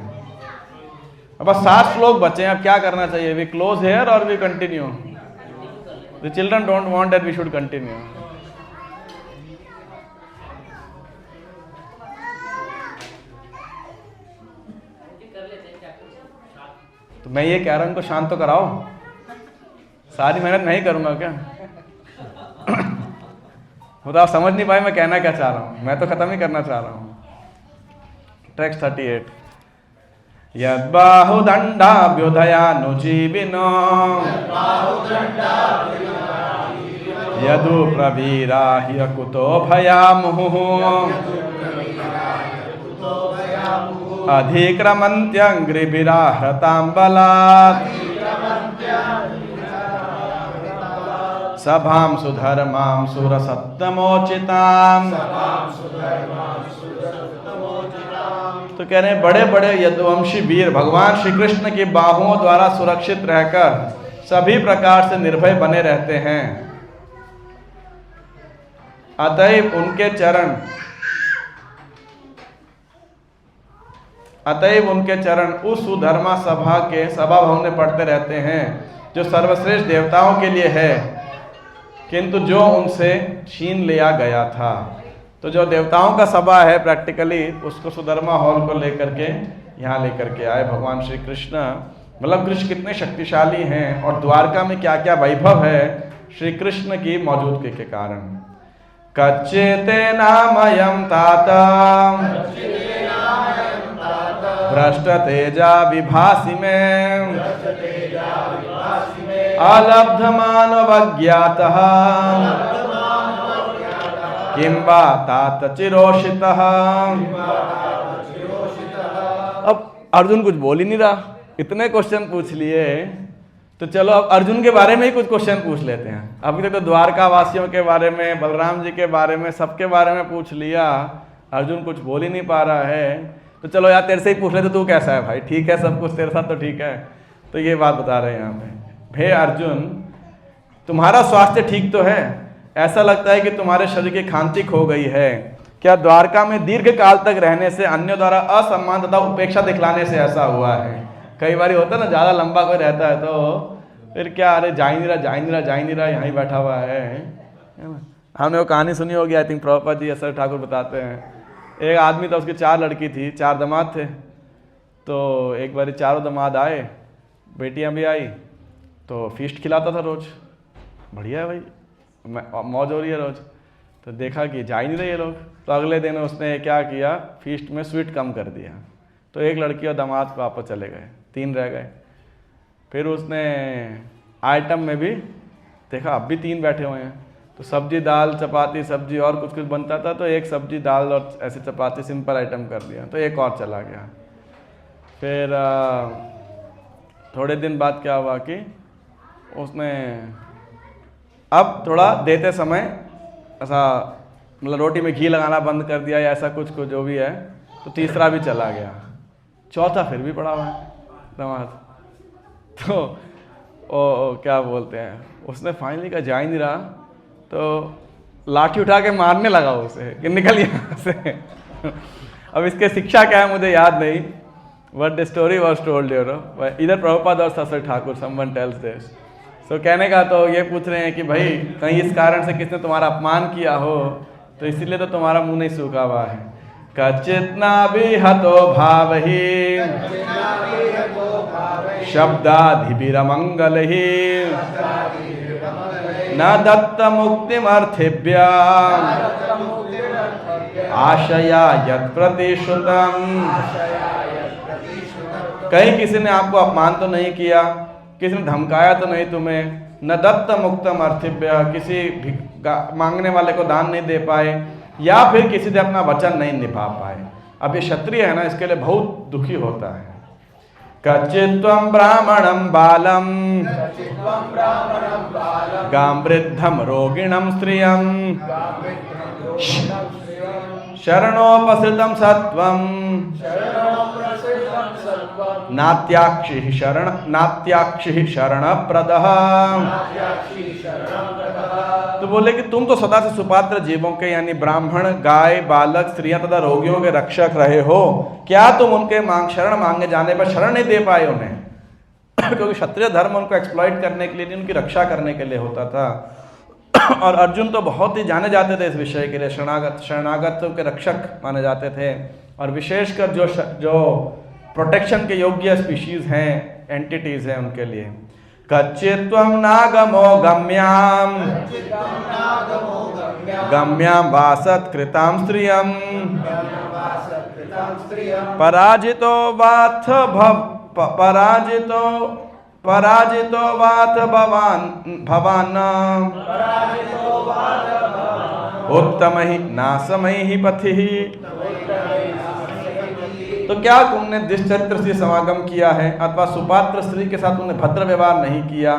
अब बस 7 श्लोक बचे हैं, अब क्या करना चाहिए? वी क्लोज हेयर और we continue? The children don't want that we should continue. तो मैं ये कह रहा हूं इनको शांत तो कराओ, सारी मेहनत नहीं करूंगा क्या? वो तो आप समझ नहीं पाए मैं कहना क्या चाह रहा हूं, मैं तो खत्म ही करना चाह रहा हूं। टेक्स्ट 38 यद्बाहुदण्डाभ्युदयानुजीविनो यदु प्रवीरा ह्यकुतो भयामुहुः अधिक्रमन्त्यङ्घ्रिभिराहृताम्बलात् सभां सुधर्मां सुरसत्तमोचिताम्। तो कह रहे हैं बड़े बड़े यदुवंशी वीर भगवान श्री कृष्ण की बाहुओं द्वारा सुरक्षित रहकर सभी प्रकार से निर्भय बने रहते हैं। अतएव उनके चरण उस सुधर्मा सभा के सभा भवन में पड़ते रहते हैं जो सर्वश्रेष्ठ देवताओं के लिए है, किंतु जो उनसे छीन लिया गया था। तो जो देवताओं का सभा है प्रैक्टिकली उसको सुधर्मा हॉल को लेकर के यहाँ लेकर के आए भगवान श्री कृष्ण। मतलब कृष्ण कितने शक्तिशाली हैं और द्वारका में क्या क्या वैभव है श्री कृष्ण की मौजूदगी के कारण। कच्चिते नामयं ताता भ्रष्ट तेजा विभासी में अलब्ध मानवज्ञातः किंबा तात चिरोषितः। अब अर्जुन कुछ बोल ही नहीं रहा, इतने क्वेश्चन पूछ लिए, तो चलो अब अर्जुन के बारे में ही कुछ क्वेश्चन पूछ लेते हैं। अभी तक तो द्वारका वासियों के बारे में, बलराम जी के बारे में, सबके बारे में पूछ लिया, अर्जुन कुछ बोल ही नहीं पा रहा है, तो चलो यार तेरे से ही पूछ लेते, तू कैसा है भाई? ठीक है, सब कुछ तेरे साथ तो ठीक है। तो ये बात बता रहे हैं यहाँ पे, हे अर्जुन तुम्हारा स्वास्थ्य ठीक तो है? ऐसा लगता है कि तुम्हारे शरीर की कांति खो गई है। क्या द्वारका में दीर्घ काल तक रहने से, अन्यों द्वारा असम्मान तथा उपेक्षा दिखलाने से ऐसा हुआ है? कई बार होता है ना, ज़्यादा लंबा कोई रहता है तो फिर क्या, अरे जा ही नहीं रहा, यहाँ ही बैठा हुआ है। हमने वो कहानी सुनी होगी, आई थिंक प्रभुपाद जी असर ठाकुर बताते हैं। एक आदमी था, उसकी 4 लड़की थी, 4 दामाद थे। तो एक बार 4 दामाद आए, बेटियाँ भी आई, तो फीस्ट खिलाता था रोज, बढ़िया है भाई, मौज हो रही है रोज। तो देखा कि जा ही नहीं रहे ये लोग, तो अगले दिन उसने क्या किया, फीस्ट में स्वीट कम कर दिया। तो एक लड़की और दामाद वापस चले गए, 3 रह गए। फिर उसने आइटम में भी देखा, अब भी 3 बैठे हुए हैं। तो सब्जी दाल चपाती सब्जी और कुछ कुछ बनता था, तो एक सब्जी दाल और ऐसे चपाती सिंपल आइटम कर दिया, तो एक और चला गया। फिर थोड़े दिन बाद क्या हुआ कि उसने अब थोड़ा देते समय ऐसा मतलब रोटी में घी लगाना बंद कर दिया या ऐसा कुछ जो भी है, तो तीसरा भी चला गया, चौथा फिर भी पड़ा हुआ है दामाद। तो क्या बोलते हैं, उसने फाइनली कहा जा ही नहीं रहा, तो लाठी उठा के मारने लगा उसे कि निकल यहाँ से। अब इसके शिक्षा क्या है मुझे याद नहीं, but the story was told इधर प्रभुपाद और ससर ठाकुर समवन टेल्स दिस। सो कहने का तो ये पूछ रहे हैं कि भाई कहीं इस कारण से किसने तुम्हारा अपमान किया हो, तो इसीलिए तो तुम्हारा मुंह नहीं सूखा हुआ है। कचितना भी हतो भाव ही शब्दाधिभिरमंगल ही न दत्त मुक्तिमर्थिभ्या आशया यत् प्रतिश्रुतम्। कहीं किसी ने आपको अपमान तो नहीं किया, किसी ने धमकाया तो नहीं तुम्हें, न दत्त मुक्तम अर्थिभ्य, किसी मांगने वाले को दान नहीं दे पाए, या फिर किसी से अपना वचन नहीं निभा पाए। अब ये क्षत्रिय है ना, इसके लिए बहुत दुखी होता है। कच्चित्वं ब्राह्मणं बालम गां वृद्धं रोगिणं स्त्रियं शरणोपसृतं सत्वं नात्याक्षि शरणप्रदः। तो बोले कि तुम तो सदा से सुपात्र जीवों के यानी ब्राह्मण, गाय, बालक, स्त्रियां तथा रोगियों के रक्षक रहे हो, क्या तुम उनके शरण मांगे जाने पर शरण नहीं दे पाए उन्हें? क्योंकि क्षत्रिय धर्म उनको एक्सप्लॉइट करने के लिए नहीं, उनकी रक्षा करने के लिए होता था। और अर्जुन तो बहुत ही जाने जाते थे इस विषय के लिए, शरणागत के रक्षक माने जाते थे। और विशेषकर जो प्रोटेक्शन के योग्य स्पीशीज हैं, एंटिटीज हैं, उनके लिए कच्चित्वं नागमो गम्याम गम्याम वासत कृताम स्त्रियम पराजितो वाथ भवान उत्तम ही नासमय ही पथि। तो क्या तुमने दुष्चरित्र से समागम किया है अथवा सुपात्र स्त्री के साथ तुमने भद्र व्यवहार नहीं किया,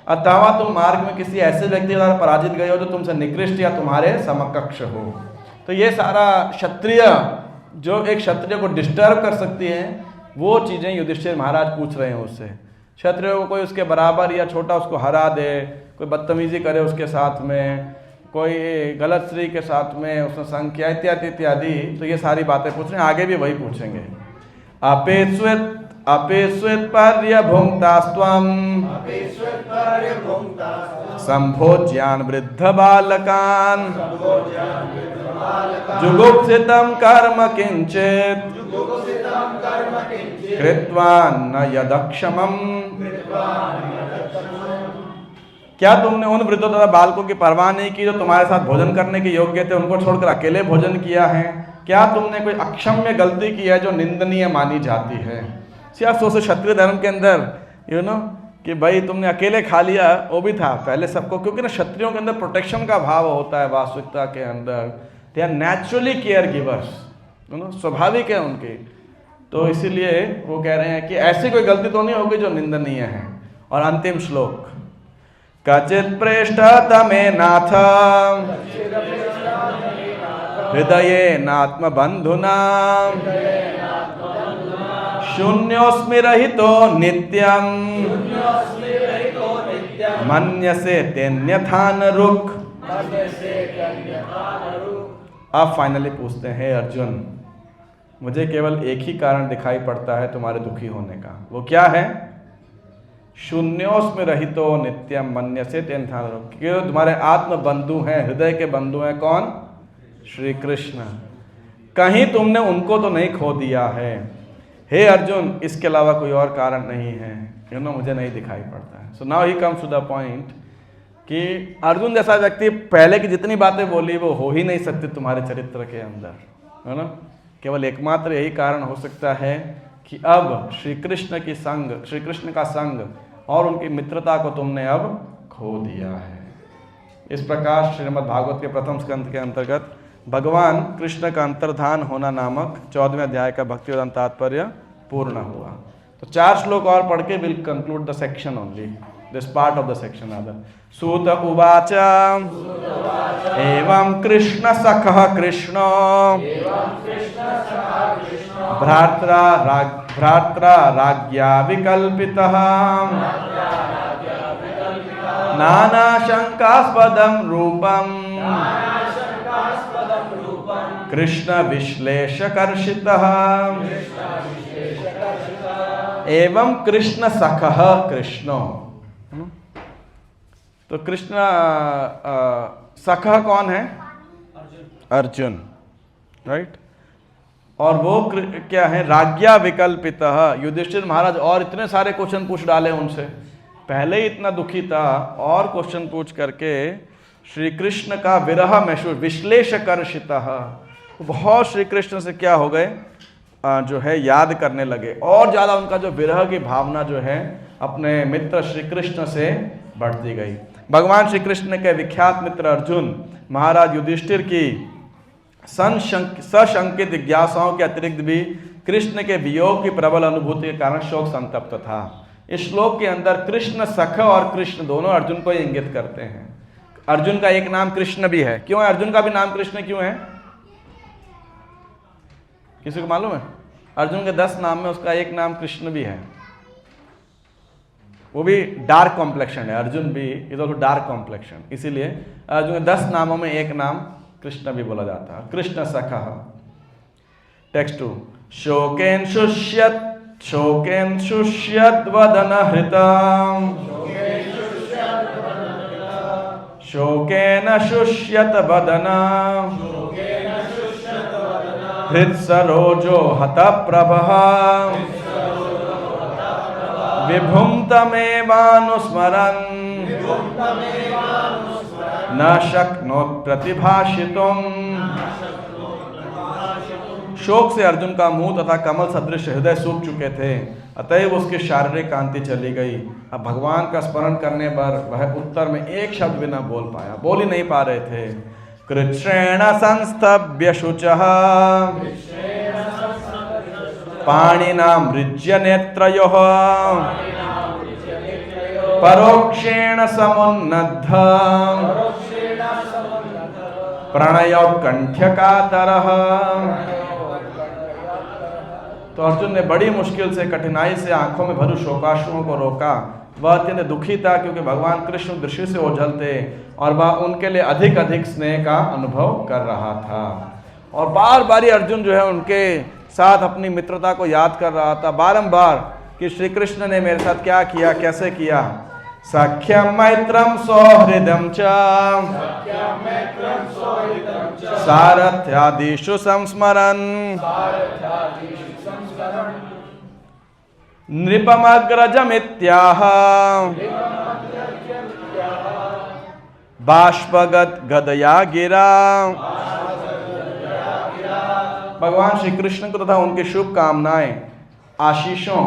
अथवा तुम मार्ग में किसी ऐसे व्यक्ति के द्वारा पराजित गए हो जो तुमसे निकृष्ट या तुम्हारे समकक्ष हो। तो ये सारा क्षत्रिय, जो एक क्षत्रिय को डिस्टर्ब कर सकती हैं, वो चीज़ें युधिष्ठिर महाराज पूछ रहे हैं उससे। क्षत्रिय को कोई उसके बराबर या छोटा उसको हरा दे, कोई बदतमीजी करे उसके साथ में, कोई गलत स्त्री के साथ में उसने संग किया, इत्यादि इत्यादि। तो ये सारी बातें पूछ रहे हैं, आगे भी वही पूछेंगे। अपेस्वित पर्यभुङ्क्तास्त्वं सम्भोज्यान् वृद्ध बालकान् जुगुप्सितं कर्म किंचित् कृत्वा न यदक्षमम्। क्या तुमने उन वृद्धों तथा बालकों की परवाह नहीं की जो तुम्हारे साथ भोजन करने के योग्य थे, उनको छोड़कर अकेले भोजन किया है? क्या तुमने कोई अक्षम्य गलती की है जो निंदनीय मानी जाती है? सियासत से क्षत्रिय धर्म के अंदर कि भाई तुमने अकेले खा लिया, वो भी था पहले सबको, क्योंकि ना क्षत्रियों के अंदर प्रोटेक्शन का भाव होता है वास्तविकता के अंदर। They are naturally care givers, स्वाभाविक है उनकी। तो इसीलिए वो कह रहे हैं कि ऐसी कोई गलती तो नहीं होगी जो निंदनीय है। और अंतिम श्लोक, कचित पृष्ठ तमे नाथ हृदये नात्म बंधुना शून्योस्मि रहितो नित्यम मन्यसे तेन्यथान रुक। अब फाइनली पूछते हैं, अर्जुन मुझे केवल एक ही कारण दिखाई पड़ता है तुम्हारे दुखी होने का, वो क्या है? शून्योस्मि रहितो नित्यम मन्यसे तेन्यथान रुक। क्यों? तुम्हारे आत्म बंधु हैं, हृदय के बंधु हैं। कौन? श्री कृष्ण। कहीं तुमने उनको तो नहीं खो दिया है। हे अर्जुन, इसके अलावा कोई और कारण नहीं है, मुझे नहीं दिखाई पड़ता है। So now he comes to the point कि अर्जुन जैसा व्यक्ति पहले की जितनी बातें बोली वो हो ही नहीं सकती तुम्हारे चरित्र के अंदर, है ना। केवल एकमात्र यही कारण हो सकता है कि अब श्री कृष्ण का संग और उनकी मित्रता को तुमने अब खो दिया है। इस प्रकार श्रीमद् भागवत के प्रथम स्कंध के अंतर्गत भगवान कृष्ण का अंतर्धान होना नामक 14वें अध्याय का भक्ति वेदांत तात्पर्य पूर्ण हुआ। तो 4 श्लोक और पढ़ के will conclude the section only, this part of the section आदर। सूत उवाच एवं कृष्ण सखः कृष्णो भ्रात्रा राज्ञा विकल्पितः नाना शंकास्पदं रूपम् कृष्ण विश्लेषकर्षितः। एवं कृष्ण सखः कृष्णो। तो कृष्ण सखः कौन है? अर्जुन, राइट। और वो क्या है? राज्ञा विकल्पितः। युधिष्ठिर महाराज और इतने सारे क्वेश्चन पूछ डाले उनसे, पहले ही इतना दुखी था और क्वेश्चन पूछ करके श्री कृष्ण का विरह महसूस, विश्लेषकर्षितः, बहुत श्री कृष्ण से क्या हो गए, जो है याद करने लगे। और ज़्यादा उनका जो विरह की भावना जो है अपने मित्र श्री कृष्ण से बढ़ती गई। भगवान श्री कृष्ण के विख्यात मित्र अर्जुन महाराज युधिष्ठिर की सशंकित जिज्ञासाओं के अतिरिक्त भी कृष्ण के वियोग की प्रबल अनुभूति के कारण शोक संतप्त था। इस श्लोक के अंदर कृष्ण सख और कृष्ण दोनों अर्जुन को इंगित करते हैं। अर्जुन का एक नाम कृष्ण भी है। क्यों है अर्जुन का भी नाम कृष्ण क्यों है? किसी को मालूम है? अर्जुन के 10 नाम में उसका एक नाम कृष्ण भी है। वो भी डार्क कॉम्प्लेक्शन है, अर्जुन भी इज ऑल्सो डार्क कॉम्प्लेक्शन, इसीलिए अर्जुन के 10 नामों में एक नाम कृष्ण भी बोला जाता है, कृष्ण सखा। टेक्स्ट 2, शोकेन शुष्यत वदन हृतम, शोकेन शुष्यत वदन हृत्सरोजो हतप्रभः, विभुं तमेवानुस्मरन् न शक्नोत् प्रतिभाषितुम्। शोक से अर्जुन का मुंह तथा कमल सदृश हृदय सूख चुके थे, अतएव उसकी शारीरिक कांति चली गई। अब भगवान का स्मरण करने पर वह उत्तर में एक शब्द भी न बोल पाया, बोल ही नहीं पा रहे थे। कृच्छ्रेण संस्तभ्य शुचः पाणिना मृज्य नेत्रयोः, परोक्षेण समुन्नद्ध प्रणयोत्कण्ठ्यकातरः। तो अर्जुन ने बड़ी मुश्किल से, कठिनाई से आंखों में भरू शोकाश्रुओं को रोका। वह अत्यंत दुखी था क्योंकि भगवान कृष्ण दृष्टि से ओझल थे और वह उनके लिए अधिक अधिक स्नेह का अनुभव कर रहा था। और बार बार अर्जुन जो है उनके साथ अपनी मित्रता को याद कर रहा था बारंबार कि श्री कृष्ण ने मेरे साथ क्या किया, कैसे किया। सख्यम मैत्रम सौहृदम च सारथ्यादिषु संस्मरन् नृपमग्रजमित्याह बाष्पगत गदया गिरा। भगवान श्री कृष्ण को तथा उनकी शुभकामनाएं आशीषों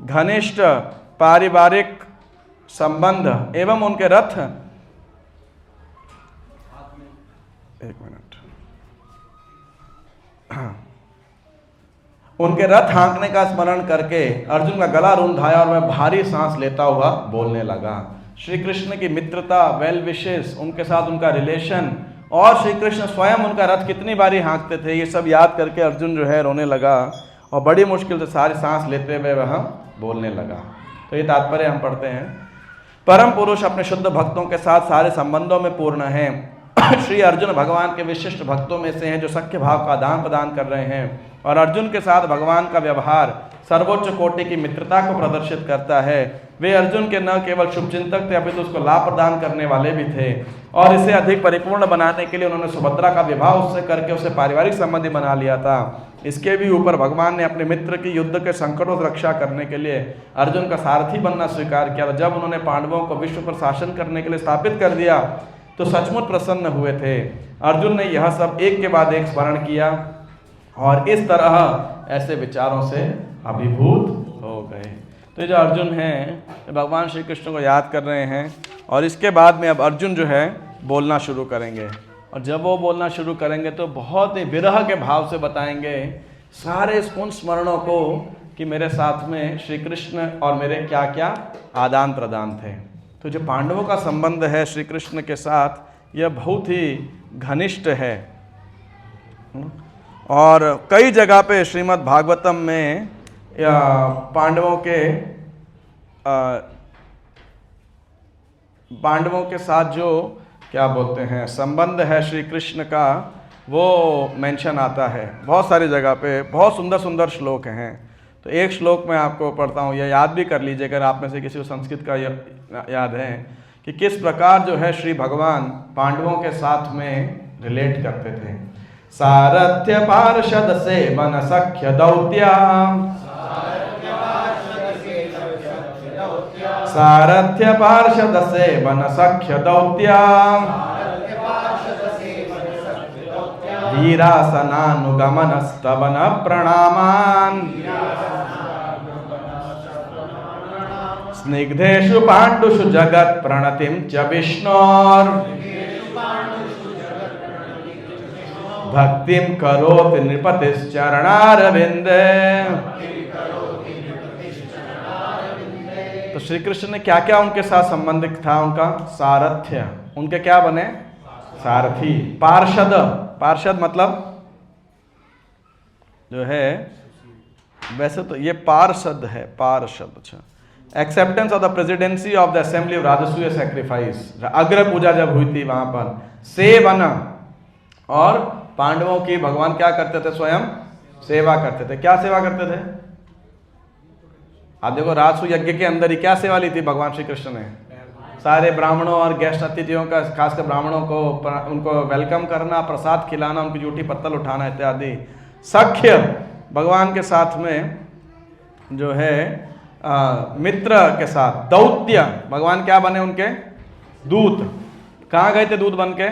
घनिष्ठ पारिवारिक संबंध एवं उनके रथ, एक मिनट, उनके रथ हाँकने का स्मरण करके अर्जुन का गला रुंधाया और वह भारी सांस लेता हुआ बोलने लगा। श्री कृष्ण की मित्रता, वेल विशेस, उनके साथ उनका रिलेशन और श्री कृष्ण स्वयं उनका रथ कितनी बारी हाँकते थे, ये सब याद करके अर्जुन जो है रोने लगा और बड़ी मुश्किल से सारी सांस लेते हुए वह बोलने लगा। तो ये तात्पर्य हम पढ़ते हैं। परम पुरुष अपने शुद्ध भक्तों के साथ सारे संबंधों में पूर्ण हैं। श्री अर्जुन भगवान के विशिष्ट भक्तों में से हैं जो सख्य भाव का आदान प्रदान कर रहे हैं और अर्जुन के साथ भगवान का व्यवहार सर्वोच्च कोटि की मित्रता को प्रदर्शित करता है। वे अर्जुन के न केवल शुभचिंतक थे अपितु उसको लाभ प्रदान करने वाले भी थे और इसे अधिक परिपूर्ण बनाने के लिए उन्होंने सुभद्रा का विवाह उससे करके उसे पारिवारिक संबंधी बना लिया था। इसके भी ऊपर भगवान ने अपने मित्र की युद्ध के संकटों से रक्षा करने के लिए अर्जुन का सारथी बनना स्वीकार किया। जब उन्होंने पांडवों को विश्व पर शासन करने के लिए स्थापित कर दिया तो सचमुच प्रसन्न हुए थे। अर्जुन ने यह सब एक के बाद एक स्मरण किया और इस तरह ऐसे विचारों से अभिभूत हो गए। तो जो अर्जुन हैं भगवान श्री कृष्ण को याद कर रहे हैं और इसके बाद में अब अर्जुन जो है बोलना शुरू करेंगे और जब वो बोलना शुरू करेंगे तो बहुत ही विरह के भाव से बताएंगे सारे उन स्मरणों को कि मेरे साथ में श्री कृष्ण और मेरे क्या क्या आदान प्रदान थे। तो जो पांडवों का संबंध है श्री कृष्ण के साथ यह बहुत ही घनिष्ठ है और कई जगह पे श्रीमद् भागवतम में पांडवों के साथ जो क्या बोलते हैं संबंध है श्री कृष्ण का वो मेंशन आता है बहुत सारी जगह पे। बहुत सुंदर सुंदर श्लोक हैं। तो एक श्लोक मैं आपको पढ़ता हूँ, यह याद भी कर लीजिए अगर आप में से किसी को संस्कृत का याद है कि किस प्रकार जो है श्री भगवान पांडवों के साथ में रिलेट करते थे। सारथ्य पार्षद से बन सख्य दौत्या, सारथ्य पार्षद से बन सख्य दौत्या, वीरासनानुगमन स्तवन प्रणामान, स्निग्धेषु पाण्डुषु जगत् प्रणतिं च विष्णोर् भक्तिं करोति नृपतिश्चरणारविन्दे। तो श्री कृष्ण ने क्या क्या उनके साथ संबंधित था। उनका सारथ्य, उनके क्या बने सारथी। पार्षद, पार्षद मतलब जो है वैसे तो ये पार्षद है, पार्षद। अच्छा, acceptance of the presidency of the assembly of Rajasuya sacrifice, अग्र पूजा जब हुई थी वहां पर सेवन, और पांडवों की भगवान क्या करते थे, स्वयं सेवा करते थे। क्या सेवा करते थे? आप देखो राजसूय यज्ञ के अंदर ही क्या सेवा ली थी भगवान श्री कृष्ण ने? सारे ब्राह्मणों और गेस्ट अतिथियों का, खासकर ब्राह्मणों को उनको वेलकम करना, प्रसाद खिलाना, उनकी जूठी पत्तल उठाना इत्यादि। सख्य भगवान के साथ में जो है मित्र के साथ। दौत्य भगवान क्या बने? उनके दूत। कहाँ गए थे दूत बन के?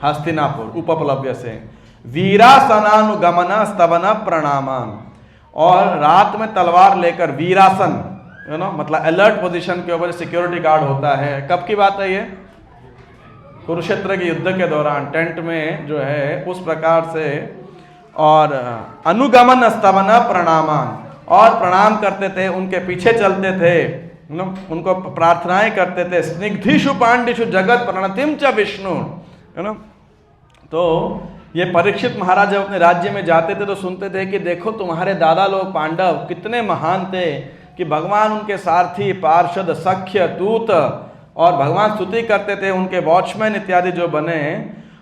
हस्तिनापुर, उपप्लव्य से। वीरासनानुगमन स्तवन प्रणामान, और रात में तलवार लेकर वीरासन, यू नो, मतलब अलर्ट पोजीशन के ऊपर सिक्योरिटी गार्ड होता है। कब की बात है ये? कुरुक्षेत्र के युद्ध के दौरान टेंट में जो है उस प्रकार से। और अनुगमन स्तवन प्रणामान, और प्रणाम करते थे, उनके पीछे चलते थे, यू नो, उनको प्रार्थनाएं करते थे। स्निग्धिषु पांडिषु जगत प्रणतिम च विष्णु, यू नो। तो ये परीक्षित महाराज जब अपने राज्य में जाते थे तो सुनते थे कि देखो तुम्हारे दादा लोग पांडव कितने महान थे, कि भगवान उनके सारथी, पार्षद, सख्य, दूत, और भगवान स्तुति करते थे, उनके वॉचमैन इत्यादि जो बने।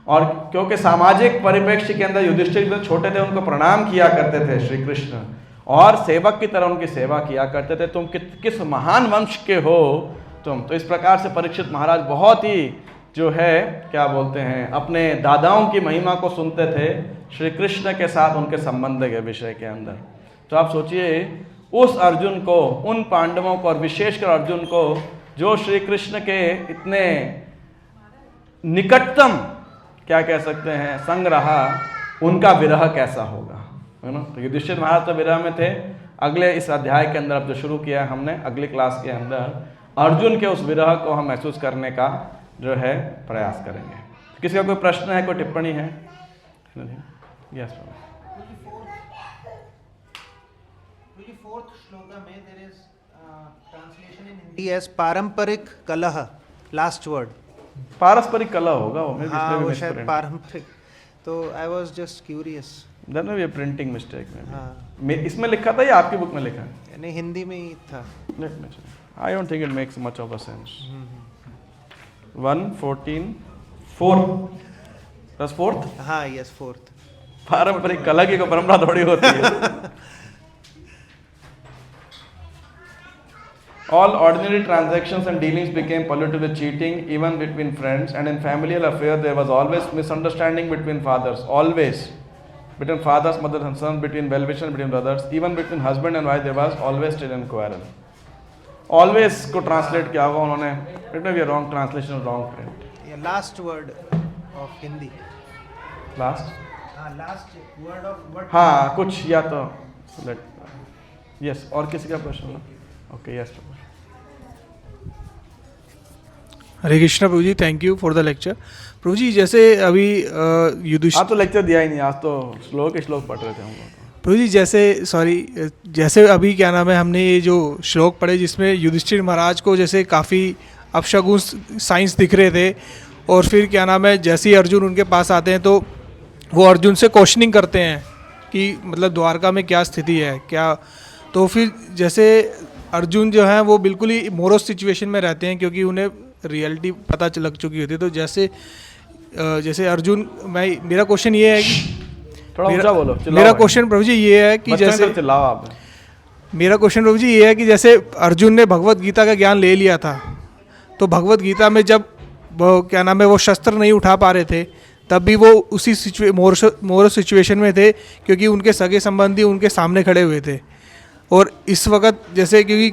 और क्योंकि सामाजिक परिप्रेक्ष्य के अंदर युधिष्ठिर जो छोटे थे उनको प्रणाम किया करते थे श्री कृष्ण, और सेवक की तरह उनकी सेवा किया करते थे। तुम किस महान वंश के हो तुम। तो इस प्रकार से परीक्षित महाराज बहुत ही जो है क्या बोलते हैं, अपने दादाओं की महिमा को सुनते थे श्री कृष्ण के साथ उनके संबंध के विषय के अंदर। तो आप सोचिए उस अर्जुन को, उन पांडवों को, और विशेषकर अर्जुन को जो श्री कृष्ण के इतने निकटतम क्या कह सकते हैं संग रहा, उनका विरह कैसा होगा, है ना। तो युधिष्ठिर महाराज तो विरह में थे। अगले इस अध्याय के अंदर अब जो शुरू किया है हमने अगली क्लास के अंदर, अर्जुन के उस विरह को हम महसूस करने का जो है प्रयास करेंगे। किसी का कोई प्रश्न है, कोई टिप्पणी है? यस। फोर्थ श्लोका में there is translation in Hindi as पारंपरिक कलह, लास्ट वर्ड। पारस्परिक कलह होगा वो, मे हाँ, वो शायद पारंपरिक। तो I was just curious, then we printing mistake में। हाँ, इसमें लिखा था या आपकी बुक में लिखा है? नहीं, हिंदी में ही था। आई don't think it makes much of a sense. 1:14 4 plus fourth, हाँ, यस, फोर्थ। पारंपरिक कलह की कोई परंपरा थोड़ी होती है। All ordinary transactions and dealings became polluted with cheating, even between friends, and in familial affairs there was always misunderstanding between fathers, always between fathers, mothers and sons, between well-wishers, between brothers, even between husband and wife there was always still and quarrel. Always को translate किया होगा उन्होंने, it may be a wrong translation or wrong print. Yeah, last word of Hindi. Last? Last word of what? हाँ, कुछ या तो yes, और किसी का प्रश्न? Okay, yes. हरे कृष्णा प्रभु जी, thank you for the lecture. प्रभु जी जैसे अभी युधिष्ठिर, आज तो लेक्चर दिया ही नहीं, आज तो श्लोक पढ़ रहे थे हम लोग। प्रभु जी जैसे अभी क्या नाम है, हमने ये जो श्लोक पढ़े जिसमें युधिष्ठिर महाराज को जैसे काफ़ी अपशगुन साइंस दिख रहे थे, और फिर क्या नाम है जैसे ही अर्जुन उनके पास आते हैं तो वो अर्जुन से क्वेश्चनिंग करते हैं कि मतलब द्वारका में क्या स्थिति है क्या। तो फिर जैसे अर्जुन जो है वो बिल्कुल ही मोरस सिचुएशन में रहते हैं, क्योंकि उन्हें रियलिटी पता लग चुकी होती है। तो जैसे अर्जुन, मेरा क्वेश्चन ये है कि थोड़ा ऊंचा बोलो, मेरा क्वेश्चन प्रभु जी ये है कि जैसे मेरा क्वेश्चन प्रभु जी ये है कि जैसे अर्जुन ने भगवत गीता का ज्ञान ले लिया था, तो भगवत गीता में जब वो क्या नाम है वो शस्त्र नहीं उठा पा रहे थे, तब भी वो उसी मोरस सिचुएशन में थे, क्योंकि उनके सगे संबंधी उनके सामने खड़े हुए थे। और इस वक्त जैसे क्योंकि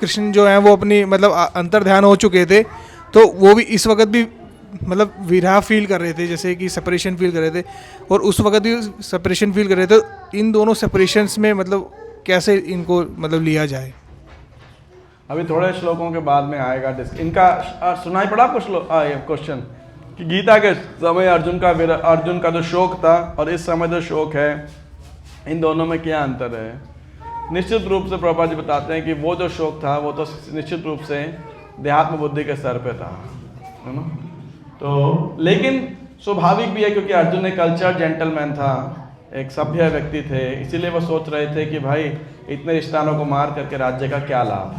कृष्ण जो हैं वो अपनी मतलब अंतर ध्यान हो चुके थे, तो वो भी इस वक्त भी मतलब विरह फील कर रहे थे, जैसे कि सेपरेशन फील कर रहे थे, और उस वक्त भी सेपरेशन फील कर रहे थे। तो इन दोनों सेपरेशंस में मतलब कैसे इनको मतलब लिया जाए? अभी थोड़े श्लोकों के बाद में आएगा इनका। सुनाई पड़ा आपको क्वेश्चन कि गीता के समय अर्जुन का जो शोक था और इस समय जो शोक है, इन दोनों में क्या अंतर है? निश्चित रूप से प्रभुपाद जी बताते हैं कि वो जो शोक था वो तो निश्चित रूप से देहात्म बुद्धि के स्तर पे था, है ना। तो लेकिन स्वाभाविक भी है, क्योंकि अर्जुन एक कल्चर जेंटलमैन था, एक सभ्य व्यक्ति थे, इसीलिए वो सोच रहे थे कि भाई इतने रिश्तानों को मार करके राज्य का क्या लाभ,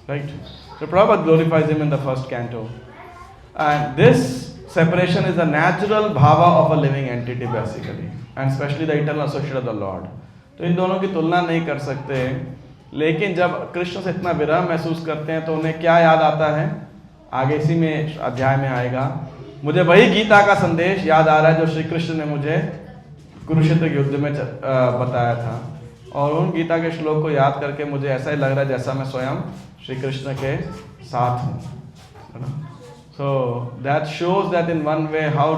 right. So Prabhupada glorifies him in the first canto. And this separation is the natural bhava of a living entity basically, and especially the eternal associate of the Lord. तो इन दोनों की तुलना नहीं कर सकते, लेकिन जब कृष्ण से इतना विरह महसूस करते हैं तो उन्हें क्या याद आता है, आगे इसी में अध्याय में आएगा. मुझे वही गीता का संदेश याद आ रहा है जो श्री कृष्ण ने मुझे कुरुक्षेत्र के युद्ध में बताया था, और उन गीता के श्लोक को याद करके मुझे ऐसा ही लग रहा है जैसा मैं स्वयं श्री कृष्ण के साथ हूँ. So that shows that in one way how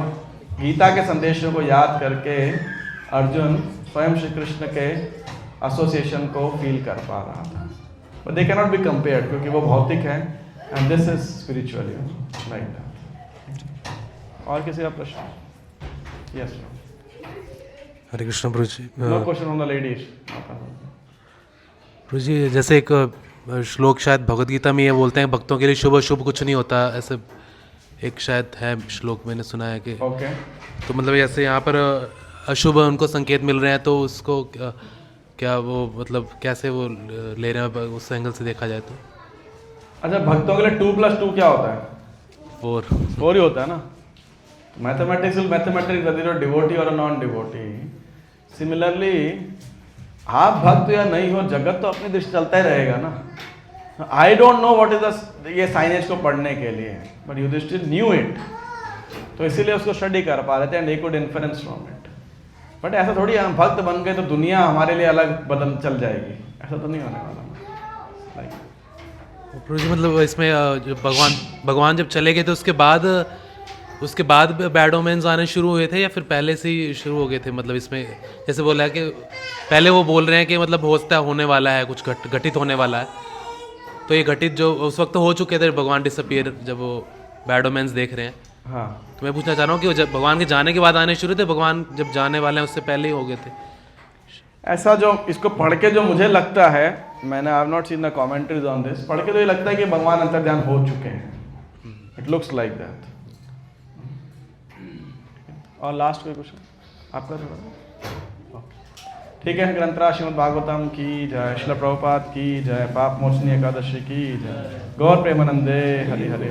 Gita के संदेशों को याद करके अर्जुन स्वयं श्री कृष्ण के एसोसिएशन को फील कर पा रहा था. But they can not be compared, क्योंकि वो भौतिक है and this is spiritual, like that. और किसी का प्रश्न? यस. हरे कृष्ण प्रभु जी. No question from the ladies. प्रभु जी, जैसे एक श्लोक शायद भगवद गीता में ये बोलते हैं भक्तों के लिए शुभ अशुभ कुछ नहीं होता, ऐसे एक शायद है श्लोक मैंने सुना है कि ओके. तो मतलब जैसे यहाँ पर अशुभ उनको संकेत मिल रहे हैं तो उसको क्या वो मतलब कैसे वो ले रहे हैं उस एंगल से देखा जाए तो? अच्छा, भक्तों के लिए 2+2 क्या होता है? 4 ही होता है ना. मैथमेटिक्स whether डिवोटी और नॉन डिवोटी. सिमिलरली आप भक्त या नहीं हो, जगत तो अपनी दृष्टि चलता ही रहेगा ना. I don't know what is ये साइनेज को पढ़ने के लिए, बट युधिष्ठिर न्यू इट, तो इसीलिए उसको स्टडी कर पा रहे थे and he could influence from it. But ऐसा थोड़ी हम भक्त बन गए तो दुनिया हमारे लिए अलग बदल चल जाएगी, ऐसा तो नहीं होने वाला. लाइक प्रभु जी, मतलब इसमें जब भगवान जब चले गए थे उसके बाद बैड ओमेन्स आने शुरू हुए थे या फिर पहले से ही शुरू हो गए थे? मतलब इसमें जैसे बोला है कि पहले वो बोल रहे हैं कि मतलब होने वाला है, कुछ घटित होने वाला है, तो ये घटित जो उस वक्त तो हो चुके थे, भगवान डिसअपीयर जब वो बैड ओमेन्स देख रहे हैं. हाँ. तो मैं पूछना चाह रहा हूँ कि जब भगवान के जाने के बाद आने शुरू थे, भगवान जब जाने वाले हैं उससे पहले ही हो गए थे? ऐसा जो इसको पढ़ के जो मुझे लगता है, मैंने आई have not seen the commentaries on this, पढ़ के तो ये लगता है कि भगवान अंतर्ध्यान हो चुके हैं. It looks like that. और लास्ट कोई क्वेश्चन आपका? थोड़ा ठीक है. ग्रंथराज श्रीमद् भागवतम की जय, श्रील प्रभुपाद की जय, पाप मोचनी एकादशी की जय, गौर प्रेमानंदे हरि हरि.